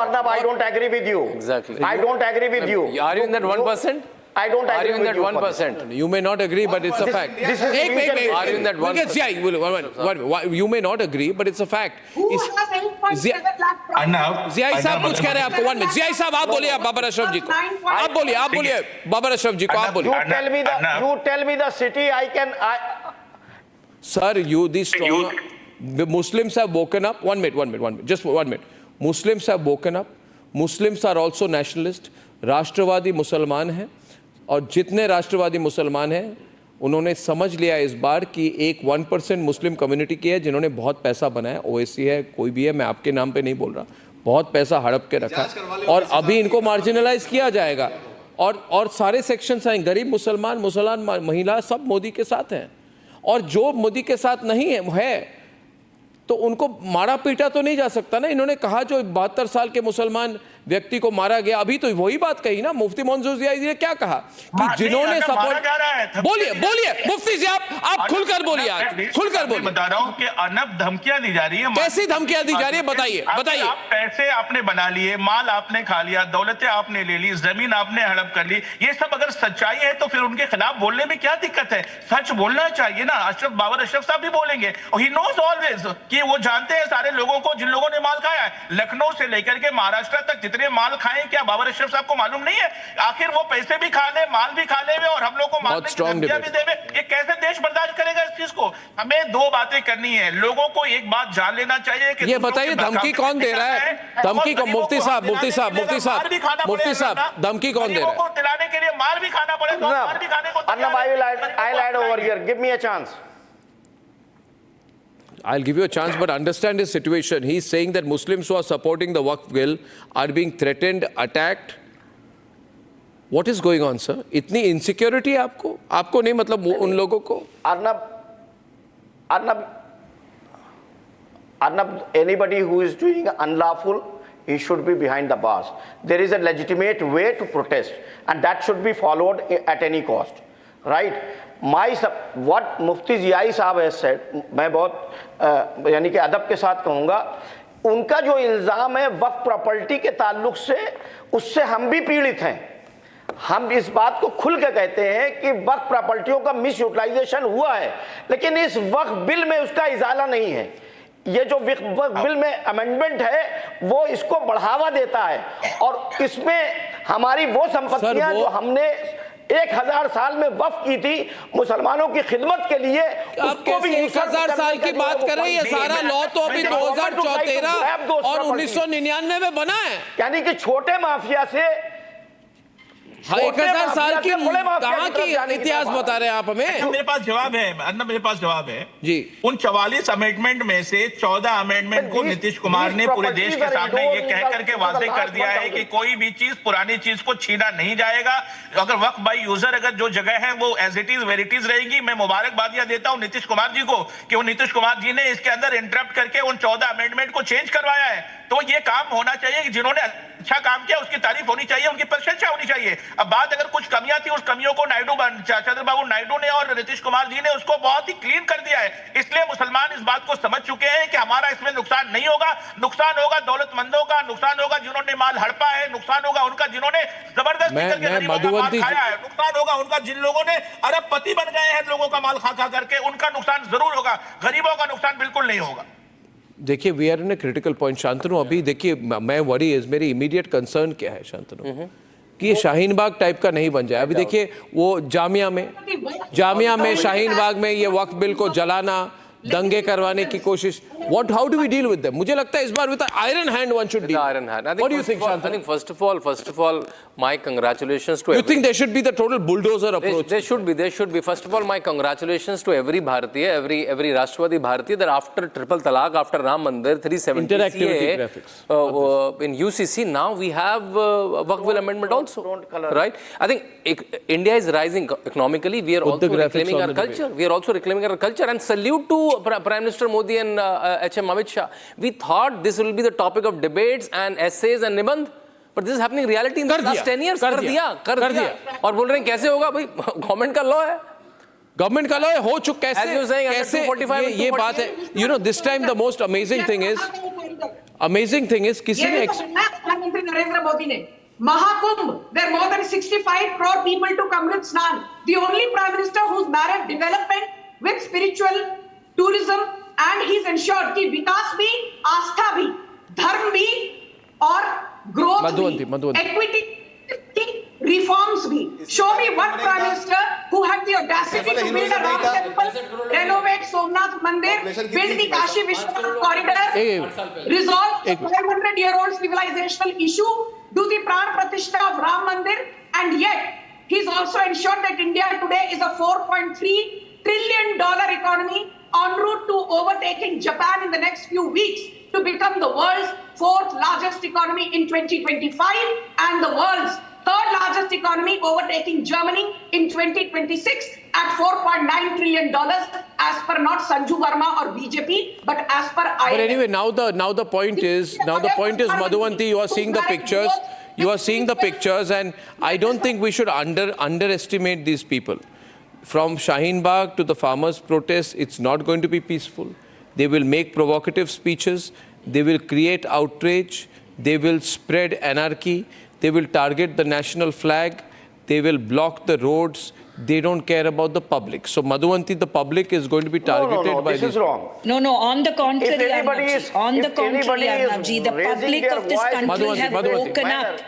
Arnab, I don't agree with you. Exactly. I don't agree with you. Are you in that 1%? I don't Are agree you in with that you. 1%? You may not agree, but it's a fact. This is Are you in that 1%? You may not agree, but it's a fact. Who has 8.7 lakh? जियाई साहब कुछ कह रहे हैं आपको. 1 minute. जियाई साहब आप बोलिए, बाबर अशरफ जी को आप बोलिए, बाबर अशरफ जी को आप बोलिए. You tell me the city. Sir, the Muslims have woken up. 1 minute. Just 1 minute. Muslims have woken up. Muslims are also nationalist. राष्ट्रवादी मुसलमान हैं, और जितने राष्ट्रवादी मुसलमान हैं उन्होंने समझ लिया इस बार कि एक 1% मुस्लिम कम्युनिटी की है जिन्होंने बहुत पैसा बनाया. ओवैसी है, कोई भी है, मैं आपके नाम पे नहीं बोल रहा, बहुत पैसा हड़प के रखा, और अभी इनको मार्जिनलाइज किया जाएगा. और सारे सेक्शंस आएंगे, गरीब मुसलमान महिला सब मोदी के साथ हैं, और जो मोदी के साथ नहीं है तो उनको मारा पीटा तो नहीं जा सकता ना. इन्होंने कहा जो 72 साल के मुसलमान व्यक्ति को मारा गया, अभी तो वही बात कही ना. मुफ्ती मंजूर जिया जी ने क्या कहा कि जिन्होंने सपोर्ट, बोलिए मुफ्ती जी, आप खुलकर बोलिए, खुलकर बोलिए. बता रहा हूं कि अर्नब धमकियां दी जा रही है. कैसी धमकियां दी जा रही है, बताइए. पैसे आपने बना लिए, माल आपने खा लिया, दौलतें आपने ले ली, जमीन आपने हड़प कर ली. ये सब अगर सच्चाई है तो फिर उनके खिलाफ बोलने में क्या दिक्कत है? सच बोलना चाहिए ना. बाबर अशरफ साहब भी बोलेंगे, और ही नोज ऑलवेज कि वो जानते हैं सारे लोगों को जिन लोगों ने माल खाया है. लखनऊ से लेकर के महाराष्ट्र तक जितने माल खाए, क्या बाबर अशरफ साहब को मालूम नहीं है? आखिर वो पैसे भी खा ले, माल भी खा ले और हम लोग को मारने की धमकियां भी देवे. ये कैसे देश बर्दाश्त करेगा इस चीज को? हमें 2 बातें करनी है. लोगों को एक बात जान लेना चाहिए कि ये बताइए धमकी कौन दे रहा है? धमकी को मुफ्ती साहब धमकी कौन दे रहा है? दिलाने के लिए मार भी खाना पड़ेगा, मार भी खाने को. Arnab, I'll add over here. Give me a chance. I'll give you a chance, but understand his situation. He's saying that Muslims who are supporting the Waqf bill are being threatened, attacked. What is going on, sir? इतनी insecurity है आपको नहीं, मतलब उन लोगों को? Arnab, anybody who is doing unlawful, he should be behind the bars. There is a legitimate way to protest, and that should be followed at any cost. right? What Mufti Ziai Saab has said, मैं बहुत यानी कि अदब के साथ कहूँगा, उनका जो इल्ज़ाम है वक्फ प्रॉपर्टी के ताल्लुक से, उससे हम भी पीड़ित हैं। हम इस बात को खुल के कहते हैं कि वक्फ प्रॉपर्टियों का मिस यूटिलाइजेशन हुआ है, लेकिन इस वक्फ बिल में उसका इजाला नहीं है। ये जो वक्फ बिल में अमेंडमेंट है वो इसको बढ़ावा देता है, और इसमें हमारी वो संपत्तियां जो हमने 1000 साल में वक्फ की थी मुसलमानों की खिदमत के लिए, आप कैसे 1000 साल की बात कर रहे हैं? ये सारा लॉ तो अभी 2013 और 1999 में बना है। यानी कि छोटे माफिया से हाँ, 1000 साल की कहाँ की इतिहास बता रहे हैं आप हमें? मेरे पास जवाब है अन्ना, मेरे पास जवाब है जी। उन 44 अमेंडमेंट में से 14 अमेंडमेंट को नीतीश कुमार ने पूरे देश के सामने ये कह करके वाजे कर दिया है कि कोई भी चीज, पुरानी चीज को छीना नहीं जाएगा। अगर वक्फ बाय यूजर अगर जो जगह है वो एज इट इज वेरिटीज रहेगी। मैं मुबारकबादियां देता हूं नीतीश कुमार जी को कि वो नीतीश कुमार जी ने इसके अंदर इंटरप्ट करके उन 14 अमेंडमेंट को चेंज करवाया है। तो ये काम होना चाहिए कि जिन्होंने अच्छा काम किया उसकी तारीफ होनी चाहिए, उनकी प्रशंसा होनी चाहिए। अब बात अगर कुछ कमियां थी, उस कमियों को चंद्रबाबू नायडू ने और नीतीश कुमार जी ने उसको बहुत ही क्लीन कर दिया है। इसलिए मुसलमान इस बात को समझ चुके हैं कि हमारा इसमें नुकसान नहीं होगा। नुकसान होगा दौलतमंदों का, नुकसान होगा जिन्होंने माल हड़पा है, नुकसान होगा उनका जिन्होंने जबरदस्ती करके गरीबों का माल खाया है, नुकसान होगा उनका जिन लोगों ने अरबपति बन गए हैं लोगों का माल खा खा करके, उनका नुकसान जरूर होगा। गरीबों का नुकसान बिल्कुल नहीं होगा। देखिए, we are in a critical point. Shantanu, अभी देखिए, मैं वरी इज, मेरी इमीडिएट कंसर्न क्या है शांतनु, कि ये शाहीन बाग टाइप का नहीं बन जाए। अभी देखिए वो जामिया में शाहीन बाग में ये वक्फ बिल को जलाना, दंगे करवाने की कोशिश, how do we deal with them? मुझे लगता है इस बार with iron hand one should deal. Iron hand. What do you think, Shantanu? I think first of all, my congratulations to. You think there should be the total bulldozer approach? There should be. First of all, my congratulations to every Bharatiya, every Rashtrapati Bharatiya, that after triple talaq, after Ram Mandir, 370 Interactivity CA, graphics. in UCC, now we have a Waqf Bill amendment also, right? I think India is rising economically. We are also reclaiming our culture. We are also reclaiming our culture, and salute to Prime Minister Modi and HM Amit Shah. We thought this will be the topic of debates and essays and nibandh, but this is happening reality in the last 10 years. कर दिया और बोल रहे हैं कैसे होगा भाई? गवर्नमेंट का लॉ है, गवर्नमेंट का लॉ है, हो चुका कैसे ये बात है। You know, this time the most amazing thing is किसी ने प्रधानमंत्री नरेंद्र मोदी ने Mahakumbh, there are more than 65 crore people to come with Snan. The only prime minister who's married development with spiritual tourism, and he's ensured कि विकास भी, आस्था भी, धर्म भी और ग्रोथ भी, equity, reforms भी. Show me one prime minister who had the audacity to build a Ram temple, renovate Somnath Mandir, build the Kashi Vishwanath corridor, resolve the 500-year-old civilizational issue, do the Pran Pratishtha of Ram Mandir, and yet he's also ensured that India today is a $4.3 trillion economy en route to overtaking Japan in the next few weeks to become the world's 4th largest economy in 2025 and the world's 3rd largest economy, overtaking Germany in 2026 at $4.9 trillion as per not Sanju Verma or BJP, but as per IMF. But anyway, now the point is Madhuvanti, you are seeing the pictures, and I don't think we should underestimate these people. From Shaheen Bagh to the farmers' protests, it's not going to be peaceful. They will make provocative speeches. They will create outrage. They will spread anarchy. They will target the national flag. They will block the roads. They don't care about the public. So, Madhuvanti, the public is going to be targeted by this. This is wrong. No, on the contrary, Arnabji, the public of this country have woken up.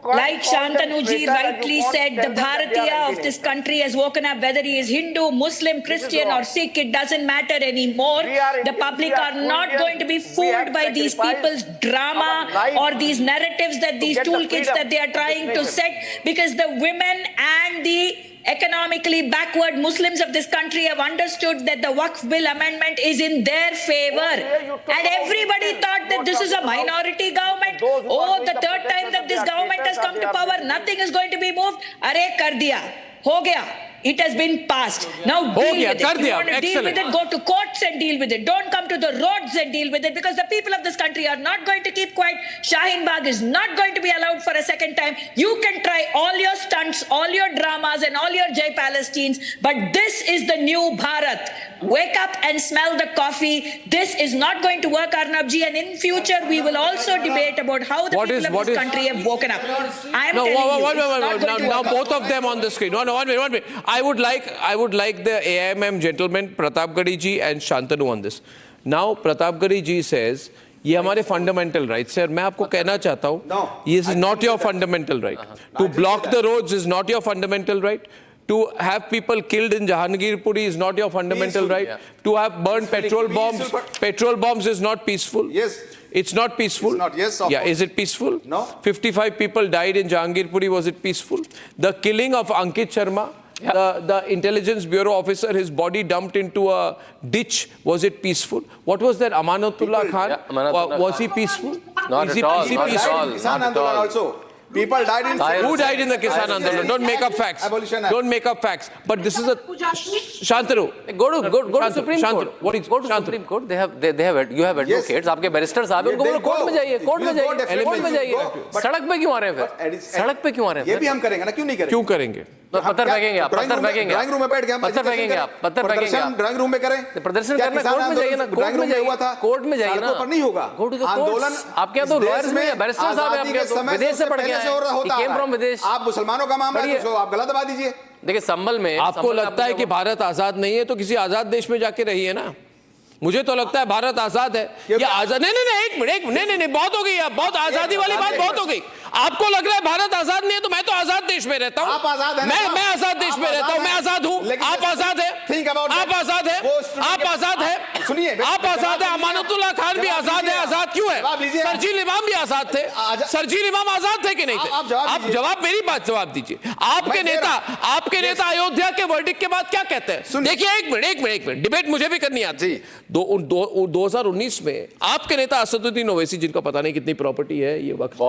Like Shantanu ji rightly said, the Bharatiya of this country has woken up, whether he is Hindu, Muslim, Christian or Sikh, it doesn't matter anymore. The public are not going to be fooled by these people's drama or these narratives, that these toolkits that they are trying to set, because the women and the economically backward Muslims of this country have understood that the Waqf Bill amendment is in their favor. And everybody thought that this is a minority government. Oh, the third time that this government has come to power, nothing is going to be moved. Arey kar diya, ho gaya. It has been passed. Now deal गया, with it. कर You दिया, want to deal with excellent. it, go to courts and deal with it. Don't come to the roads and deal with it, because the people of this country are not going to keep quiet. Shaheen Bagh is not going to be allowed for a second time. You can try all your stunts, all your dramas and all your Jai Palestines, but this is the new Bharat. Wake up and smell the coffee. This is not going to work, Arnab ji, and in future we will also debate about how the people of this country have woken up. I am No, telling you, wait, it's not going to now work both out. of them on the screen. No, 1 minute, 1 minute. I would like the AIMM gentlemen, Pratap Gadi ji and Shantanu on this. Now, Pratap Gadi ji says, ये हमारे फंडामेंटल राइट्स है, मैं आपको कहना चाहता हूँ, this is not your fundamental right. To block the roads is not your fundamental right. To have people killed in Jahangirpuri is not your fundamental right. To have burned petrol bombs is not peaceful. Yes. It's not peaceful. It's not. Yes, of yeah, course. is it peaceful? No. 55 people died in Jahangirpuri. Was it peaceful? The killing of Ankit Sharma, the intelligence bureau officer, his body dumped into a ditch. Was it peaceful? What was that? Amanatullah Khan? Yeah, Amanatullah Was he peaceful? Not Is at all, is he not at peaceful? all. Kisan Not at Andolan all. also. People died in Who died in the Kisan Andolan? Don't make up facts. Abolition Act. Don't make up facts. But this is a Shantanu. Go to Supreme Shantanu, Court. what is Go to Shantanu? Supreme Court. You have advocates. आपके बैरिस्टर्स साहब हैं, उनको बोलो कोर्ट में जाइए, कोर्ट में जाइए, कोर्ट में जाइए. सड़क पे क्यों आ रहे हैं फिर? सड़क पे क्यों आ रहे हैं? ये भी हम करेंगे ना, क्यों नहीं करेंगे? क्यों करेंगे? पत्थर फेंकेंगे आप, पत्थर फेंकेंगे. ड्राइंग रूम में बैठ गए, पत्थर फेंकेंगे आप, पत्थर फेंकेंगे आप. ड्राइंग रूम में करें. प्रदर्शन क्या करना किसान कोर्ट में जाइए ना, आंदोलन कोर्ट में जाइए. हुआ था? कोर्ट में जाइए ना. सड़कों पर नहीं होगा. Go to the आंदोलन courts. आपके यहाँ तो lawyers नहीं है, बैरिस्टर्स साहब हैं आपके यहाँ तो, विदेश से पढ़ के आए हैं. He came from विदेश. आप मुसलमानों का मामला है, तो आप गलत दबा दीजिए. देखिए संभल में आपको लगता है कि भारत आजाद नहीं है तो किसी आजाद देश में जाके रही है ना. मुझे तो लगता है भारत आजाद है. ये आजाद नहीं, एक मिनट नहीं, बहुत हो गई. अब बहुत आजादी वाली बात बहुत हो गई. आपको लग रहा है भारत आजाद नहीं है तो मैं तो आजाद देश में रहता हूँ. आप आजाद हैं. मैं आजाद देश में रहता हूँ. मैं आजाद हूँ. आप आजाद है. आप आजाद है. आप आजाद है. सुनिए, आप आजाद है. अमानतुल्लाह खान भी आजाद है. आजाद क्यों है? सरजील इमाम भी आजाद थे. सरजील इमाम आजाद थे कि नहीं थे? आप जवाब, मेरी बात जवाब दीजिए. आपके नेता अयोध्या के वर्डिक्ट के बाद क्या कहते हैं? देखिए एक मिनट डिबेट मुझे भी करनी आती है. 2019 में आपके नेता असदुद्दीन ओवैसी, जिनका पता नहीं कितनी प्रॉपर्टी है, ये वक्त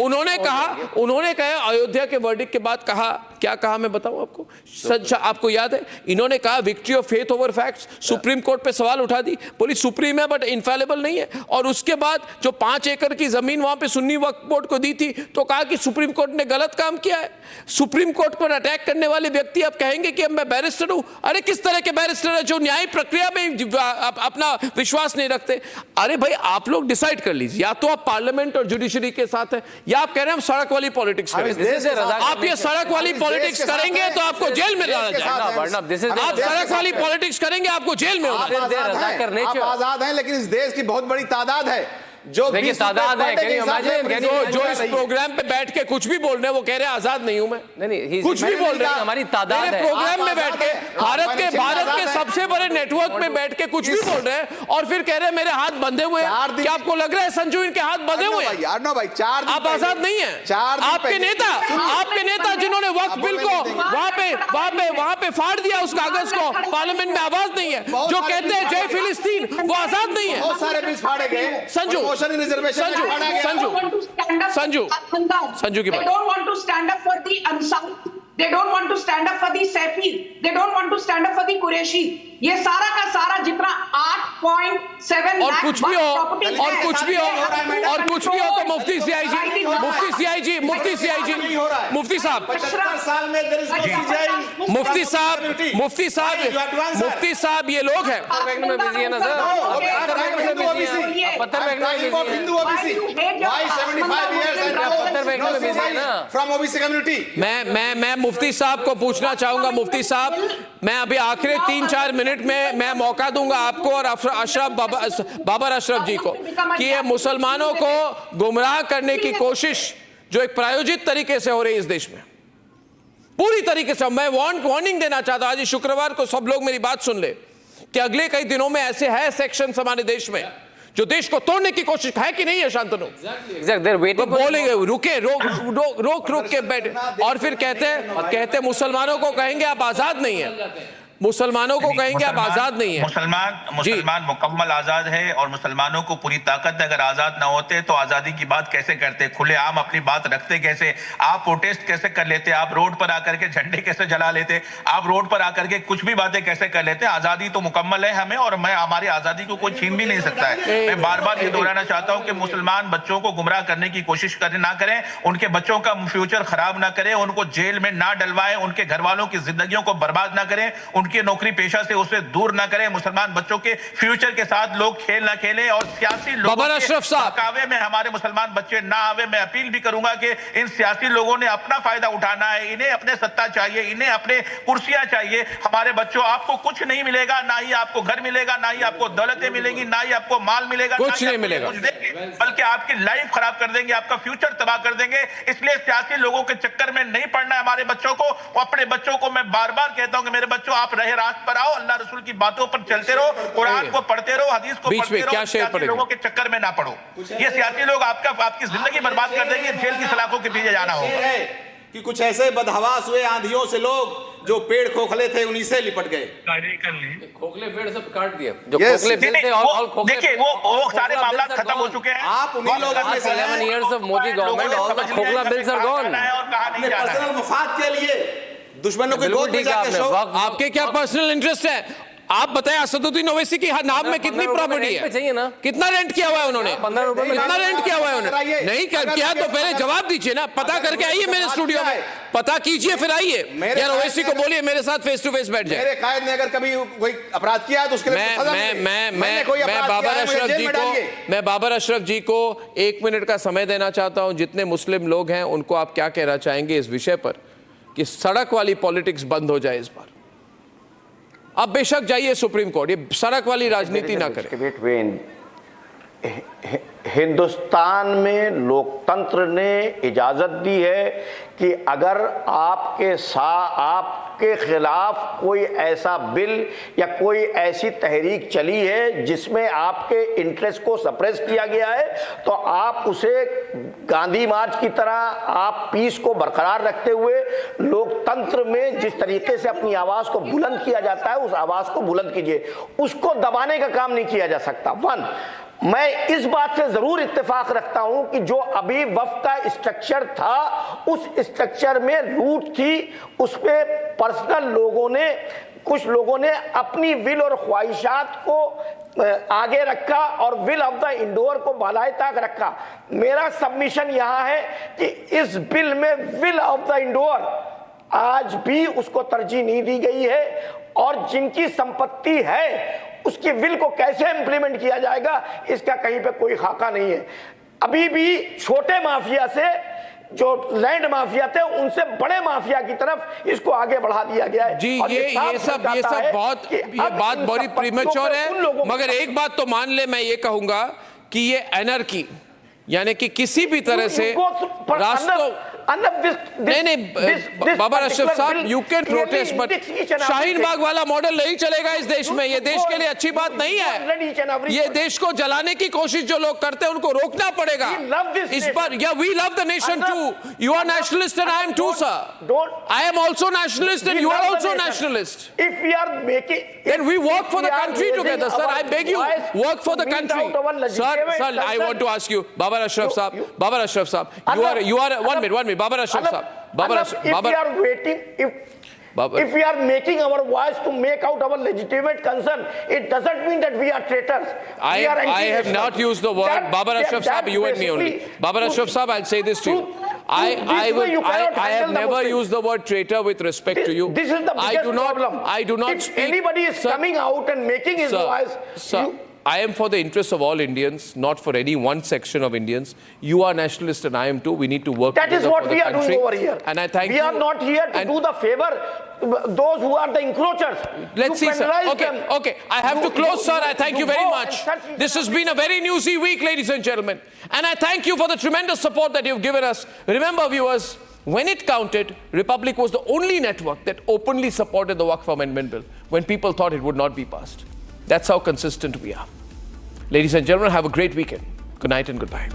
उन्होंने कहा अयोध्या के वर्डिक्ट के बाद कहा, क्या कहा मैं बताऊं आपको? सच आपको याद है? इन्होंने कहा victory of faith over facts. Supreme court पे सवाल उठा दी. बोली सुप्रीम है बट इनफैलेबल नहीं है. और उसके बाद जो 5 एकड़ की जमीन वहां पे सुन्नी वक्फ बोर्ड को दी थी तो कहा कि सुप्रीम कोर्ट ने गलत काम किया है. सुप्रीम कोर्ट पर अटैक करने वाले व्यक्ति अब कहेंगे कि अब मैं बैरिस्टर हूं. अरे किस तरह के बैरिस्टर है जो न्याय प्रक्रिया में अपना विश्वास नहीं रखते? अरे भाई आप लोग डिसाइड कर लीजिए, या तो आप पार्लियामेंट और जुडिशरी के साथ है, या आप कह रहे हैं हम सड़क वाली पॉलिटिक्स करेंगे. आप ये सड़क वाली पॉलिटिक्स करेंगे तो आपको जेल में डाला जाएगा. आप सड़क वाली पॉलिटिक्स करेंगे आपको जेल में होना. आप आजाद हैं, लेकिन इस देश की बहुत बड़ी तादाद है जो देखिए तादाद है. जो इस प्रोग्राम पे बैठ के कुछ भी बोल रहे हैं वो कह रहे हैं आजाद नहीं हूं मैं. नहीं, कुछ भी बोल रहे हैं. हमारी तादाद है. प्रोग्राम में बैठ के भारत के सबसे बड़े नेटवर्क में बैठ के कुछ भी बोल रहे हैं और फिर कह रहे हैं मेरे हाथ बंधे हुए हैं. क्या आपको लग रहा है संजू इनके हाथ बंधे हुए हैं? आप आजाद नहीं है. आपके नेता जिन्होंने वक्फ बिल को वहां पे फाड़ दिया, उस कागज को पार्लियामेंट में आवाज नहीं है, जो कहते हैं जय फिलिस्तीन, वो आजाद नहीं है. बहुत सारे बिल फाड़े गए. संजू की बात. They don't want to stand up for the Ansar. They don't want to stand up for the Safi. They don't want to stand up for the Qureshi. ये सारा का सारा जितना 8.7 और लाख कुछ भी हो तो मुफ्ती साहब ये लोग हैं. में बिजी है ना सर. पत्थर फेंकने में बिजी है ना. From OBC community. मैं मुफ्ती साहब को पूछना चाहूंगा. मुफ्ती साहब, मैं अभी आखिरी 3-4 मिनट में मैं मौका दूंगा आपको और बाबर अशरफ जी को कि ये मुसलमानों को गुमराह करने की कोशिश जो एक प्रायोजित तरीके से हो रही है इस देश में, पूरी तरीके से. मैं वार्निंग देना चाहता हूं, आज शुक्रवार को सब लोग मेरी बात सुन ले कि अगले कई दिनों में ऐसे है सेक्शन हमारे देश में जो देश को तोड़ने की कोशिश है कि नहीं है. शांतनु बोलेंगे रुके रोक के बैठे और फिर कहते मुसलमानों को कहेंगे आप आजाद नहीं है. मुसलमानों को कहेंगे आप आजाद नहीं है। मुसलमान मुकम्मल आजाद है, और मुसलमानों को पूरी ताकत अगर आजाद ना होते तो आजादी की बात कैसे करते, खुलेआम अपनी बात रखते कैसे, आप प्रोटेस्ट कैसे कर लेते, आप रोड पर आकर के झंडे कैसे जला लेते, आप रोड पर आकर के कुछ भी बातें कैसे कर लेते। आजादी तो मुकम्मल है हमें, और मैं हमारी आजादी को कोई छीन भी नहीं सकता है। मैं बार बार ये दोहराना चाहता हूं कि मुसलमान बच्चों को गुमराह करने की कोशिश ना करें, उनके बच्चों का फ्यूचर खराब ना करें, उनको जेल में ना डलवाएं, उनके घर वालों की जिंदगियों को बर्बाद ना करें, उनकी नौकरी पेशा से उसे दूर ना करें। मुसलमान बच्चों के फ्यूचर के साथ लोग खेल ना खेलें, और सियासी लोगों के बहकावे में हमारे मुसलमान बच्चे ना आवे। मैं अपील भी करूंगा कि इन सियासी लोगों ने अपना फायदा उठाना है, इन्हें अपने सत्ता चाहिए, इन्हें अपने कुर्सियां चाहिए। हमारे बच्चों, आपको कुछ नहीं मिलेगा, ना ही आपको घर मिलेगा, ना ही आपको दौलतें मिलेगी, ना ही आपको माल मिलेगा, कुछ नहीं मिलेगा, बल्कि आपकी लाइफ खराब कर देंगे, आपका फ्यूचर तबाह कर देंगे। इसलिए सियासी लोगों के चक्कर में नहीं पड़ना है हमारे बच्चों को। अपने बच्चों को मैं बार बार कहता हूं कि मेरे बच्चों, आप रहे रात पर आओ, अल्लाह रसूल की बातों पर चलते रहो, कुरान को पढ़ते रहो, हदीस को पढ़ते रहो, सियासी लोगों के चक्कर में ना पड़ो। ये सियासी लोग आपकी जिंदगी बर्बाद कर देंगे, जेल की सलाखों के पीछे जाना होगा। कि कुछ ऐसे बदहवास हुए आंधियों से लोग जो पेड़ खोखले थे उन्हीं से लिपट गए। खोखले पेड़ सब काट दिए, जो खोखले पेड़ थे और खोखले, देखिए वो सारे मामला खत्म हो चुके हैं। आप उन्हीं लोगों में से 11 years of Modi government, all the खोखला bills are gone। अपने पर्सनल मुफाद के लिए दुश्मनों के गोद में जाके शो। आपके क्या पर्सनल इंटरेस्ट है? आप बताएं, असदुद्दीन ओवैसी की नाम में कितनी प्रॉपर्टी है? चाहिए ना, कितना रेंट किया हुआ है उन्होंने? 15 रुपए में कितना रेंट किया हुआ है उन्होंने? नहीं किया तो पहले जवाब दीजिए ना, पता करके आइए मेरे स्टूडियो में, पता कीजिए फिर आइए। यार ओवैसी को बोलिए मेरे साथ फेस टू फेस बैठ जाए। मेरे कायद ने अगर कभी कोई अपराध किया तो उसके लिए मैं बाबर अशरफ जी को 1 मिनट का समय देना चाहता हूं। जितने मुस्लिम लोग हैं उनको आप क्या कहना चाहेंगे इस विषय पर कि सड़क वाली पॉलिटिक्स बंद हो जाए इस बार? अब बेशक जाइए सुप्रीम कोर्ट, ये सड़क वाली राजनीति ना करें। हिंदुस्तान में लोकतंत्र ने इजाजत दी है कि अगर आपके खिलाफ कोई ऐसा बिल या कोई ऐसी तहरीक चली है जिसमें आपके इंटरेस्ट को सप्रेस किया गया है, तो आप उसे गांधी मार्च की तरह आप पीस को बरकरार रखते हुए लोकतंत्र में जिस तरीके से अपनी आवाज को बुलंद किया जाता है उस आवाज को बुलंद कीजिए, उसको दबाने का काम नहीं किया जा सकता। मैं इस बात से जरूर इत्तेफाक रखता हूं कि जो अभी वफ़्द का स्ट्रक्चर था उस स्ट्रक्चर में रूट थी, उस पे पर्सनल कुछ लोगों ने अपनी विल और ख्वाहिशात को आगे रखा और विल ऑफ द इंडोर को बालाए ताक रखा। मेरा सबमिशन यहां है कि इस बिल में विल ऑफ द इंडोर आज भी उसको तरजीह नहीं दी गई है, और जिनकी संपत्ति है उसकी विल को कैसे इंप्लीमेंट किया जाएगा इसका कहीं पे कोई खाका नहीं है। अभी भी छोटे माफिया से जो लैंड माफिया थे उनसे बड़े माफिया की तरफ इसको आगे बढ़ा दिया गया है। जी ये सब बहुत, ये बात बड़ी प्रीमेच्योर है, मगर एक बात तो मान ले, मैं ये कहूंगा कि ये एनर्की यानी कि किसी भी तरह से रास्तों नहीं Babar Ashraf sahab, you can protest but Shaheen Bagh वाला मॉडल नहीं चलेगा इस देश में। ये देश के लिए अच्छी बात नहीं है। ये देश को जलाने की कोशिश जो लोग करते हैं उनको रोकना पड़ेगा इस पर। या we love the nation too. You are nationalist and I am too sir. I am also nationalist and you are also nationalist. If we are making, then we work for the country together, sir. I beg you, work for the country. Sir, I want to ask you, Babar Ashraf Saab, you are 1 minute. Babar Ashraf Saab. If we are making our voice to make out our legitimate concern, it doesn't mean that we are traitors. I have not used the word Babar Ashraf Saab, you and me only. Babar Ashraf Saab, I'll say this to you. I have never used the word traitor with respect to you. This is the biggest problem. I do not if speak. Anybody is coming out and making his voice. Sir, I am for the interests of all Indians, not for any one section of Indians. You are nationalist and I am too. We need to work together for the country. That is what we are doing over here. And I thank you. We are not here to do the favor those who are the encroachers. Let's see, sir. Okay. I have to close, sir. I thank you very much. This has been a very newsy week, ladies and gentlemen. And I thank you for the tremendous support that you've given us. Remember, viewers, when it counted, Republic was the only network that openly supported the Waqf Amendment Bill when people thought it would not be passed. That's how consistent we are. Ladies and gentlemen, have a great weekend. Good night and goodbye.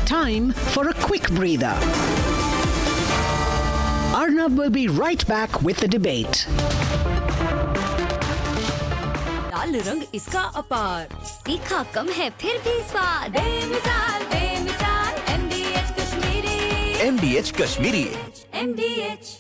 Time for a quick breather. Arnab will be right back with the debate. लाल रंग इसका अपार, तीखा कम है फिर भी स्वाद, बेमिसाल बेमिसाल MDH Kashmiri, MDH Kashmiri. MDH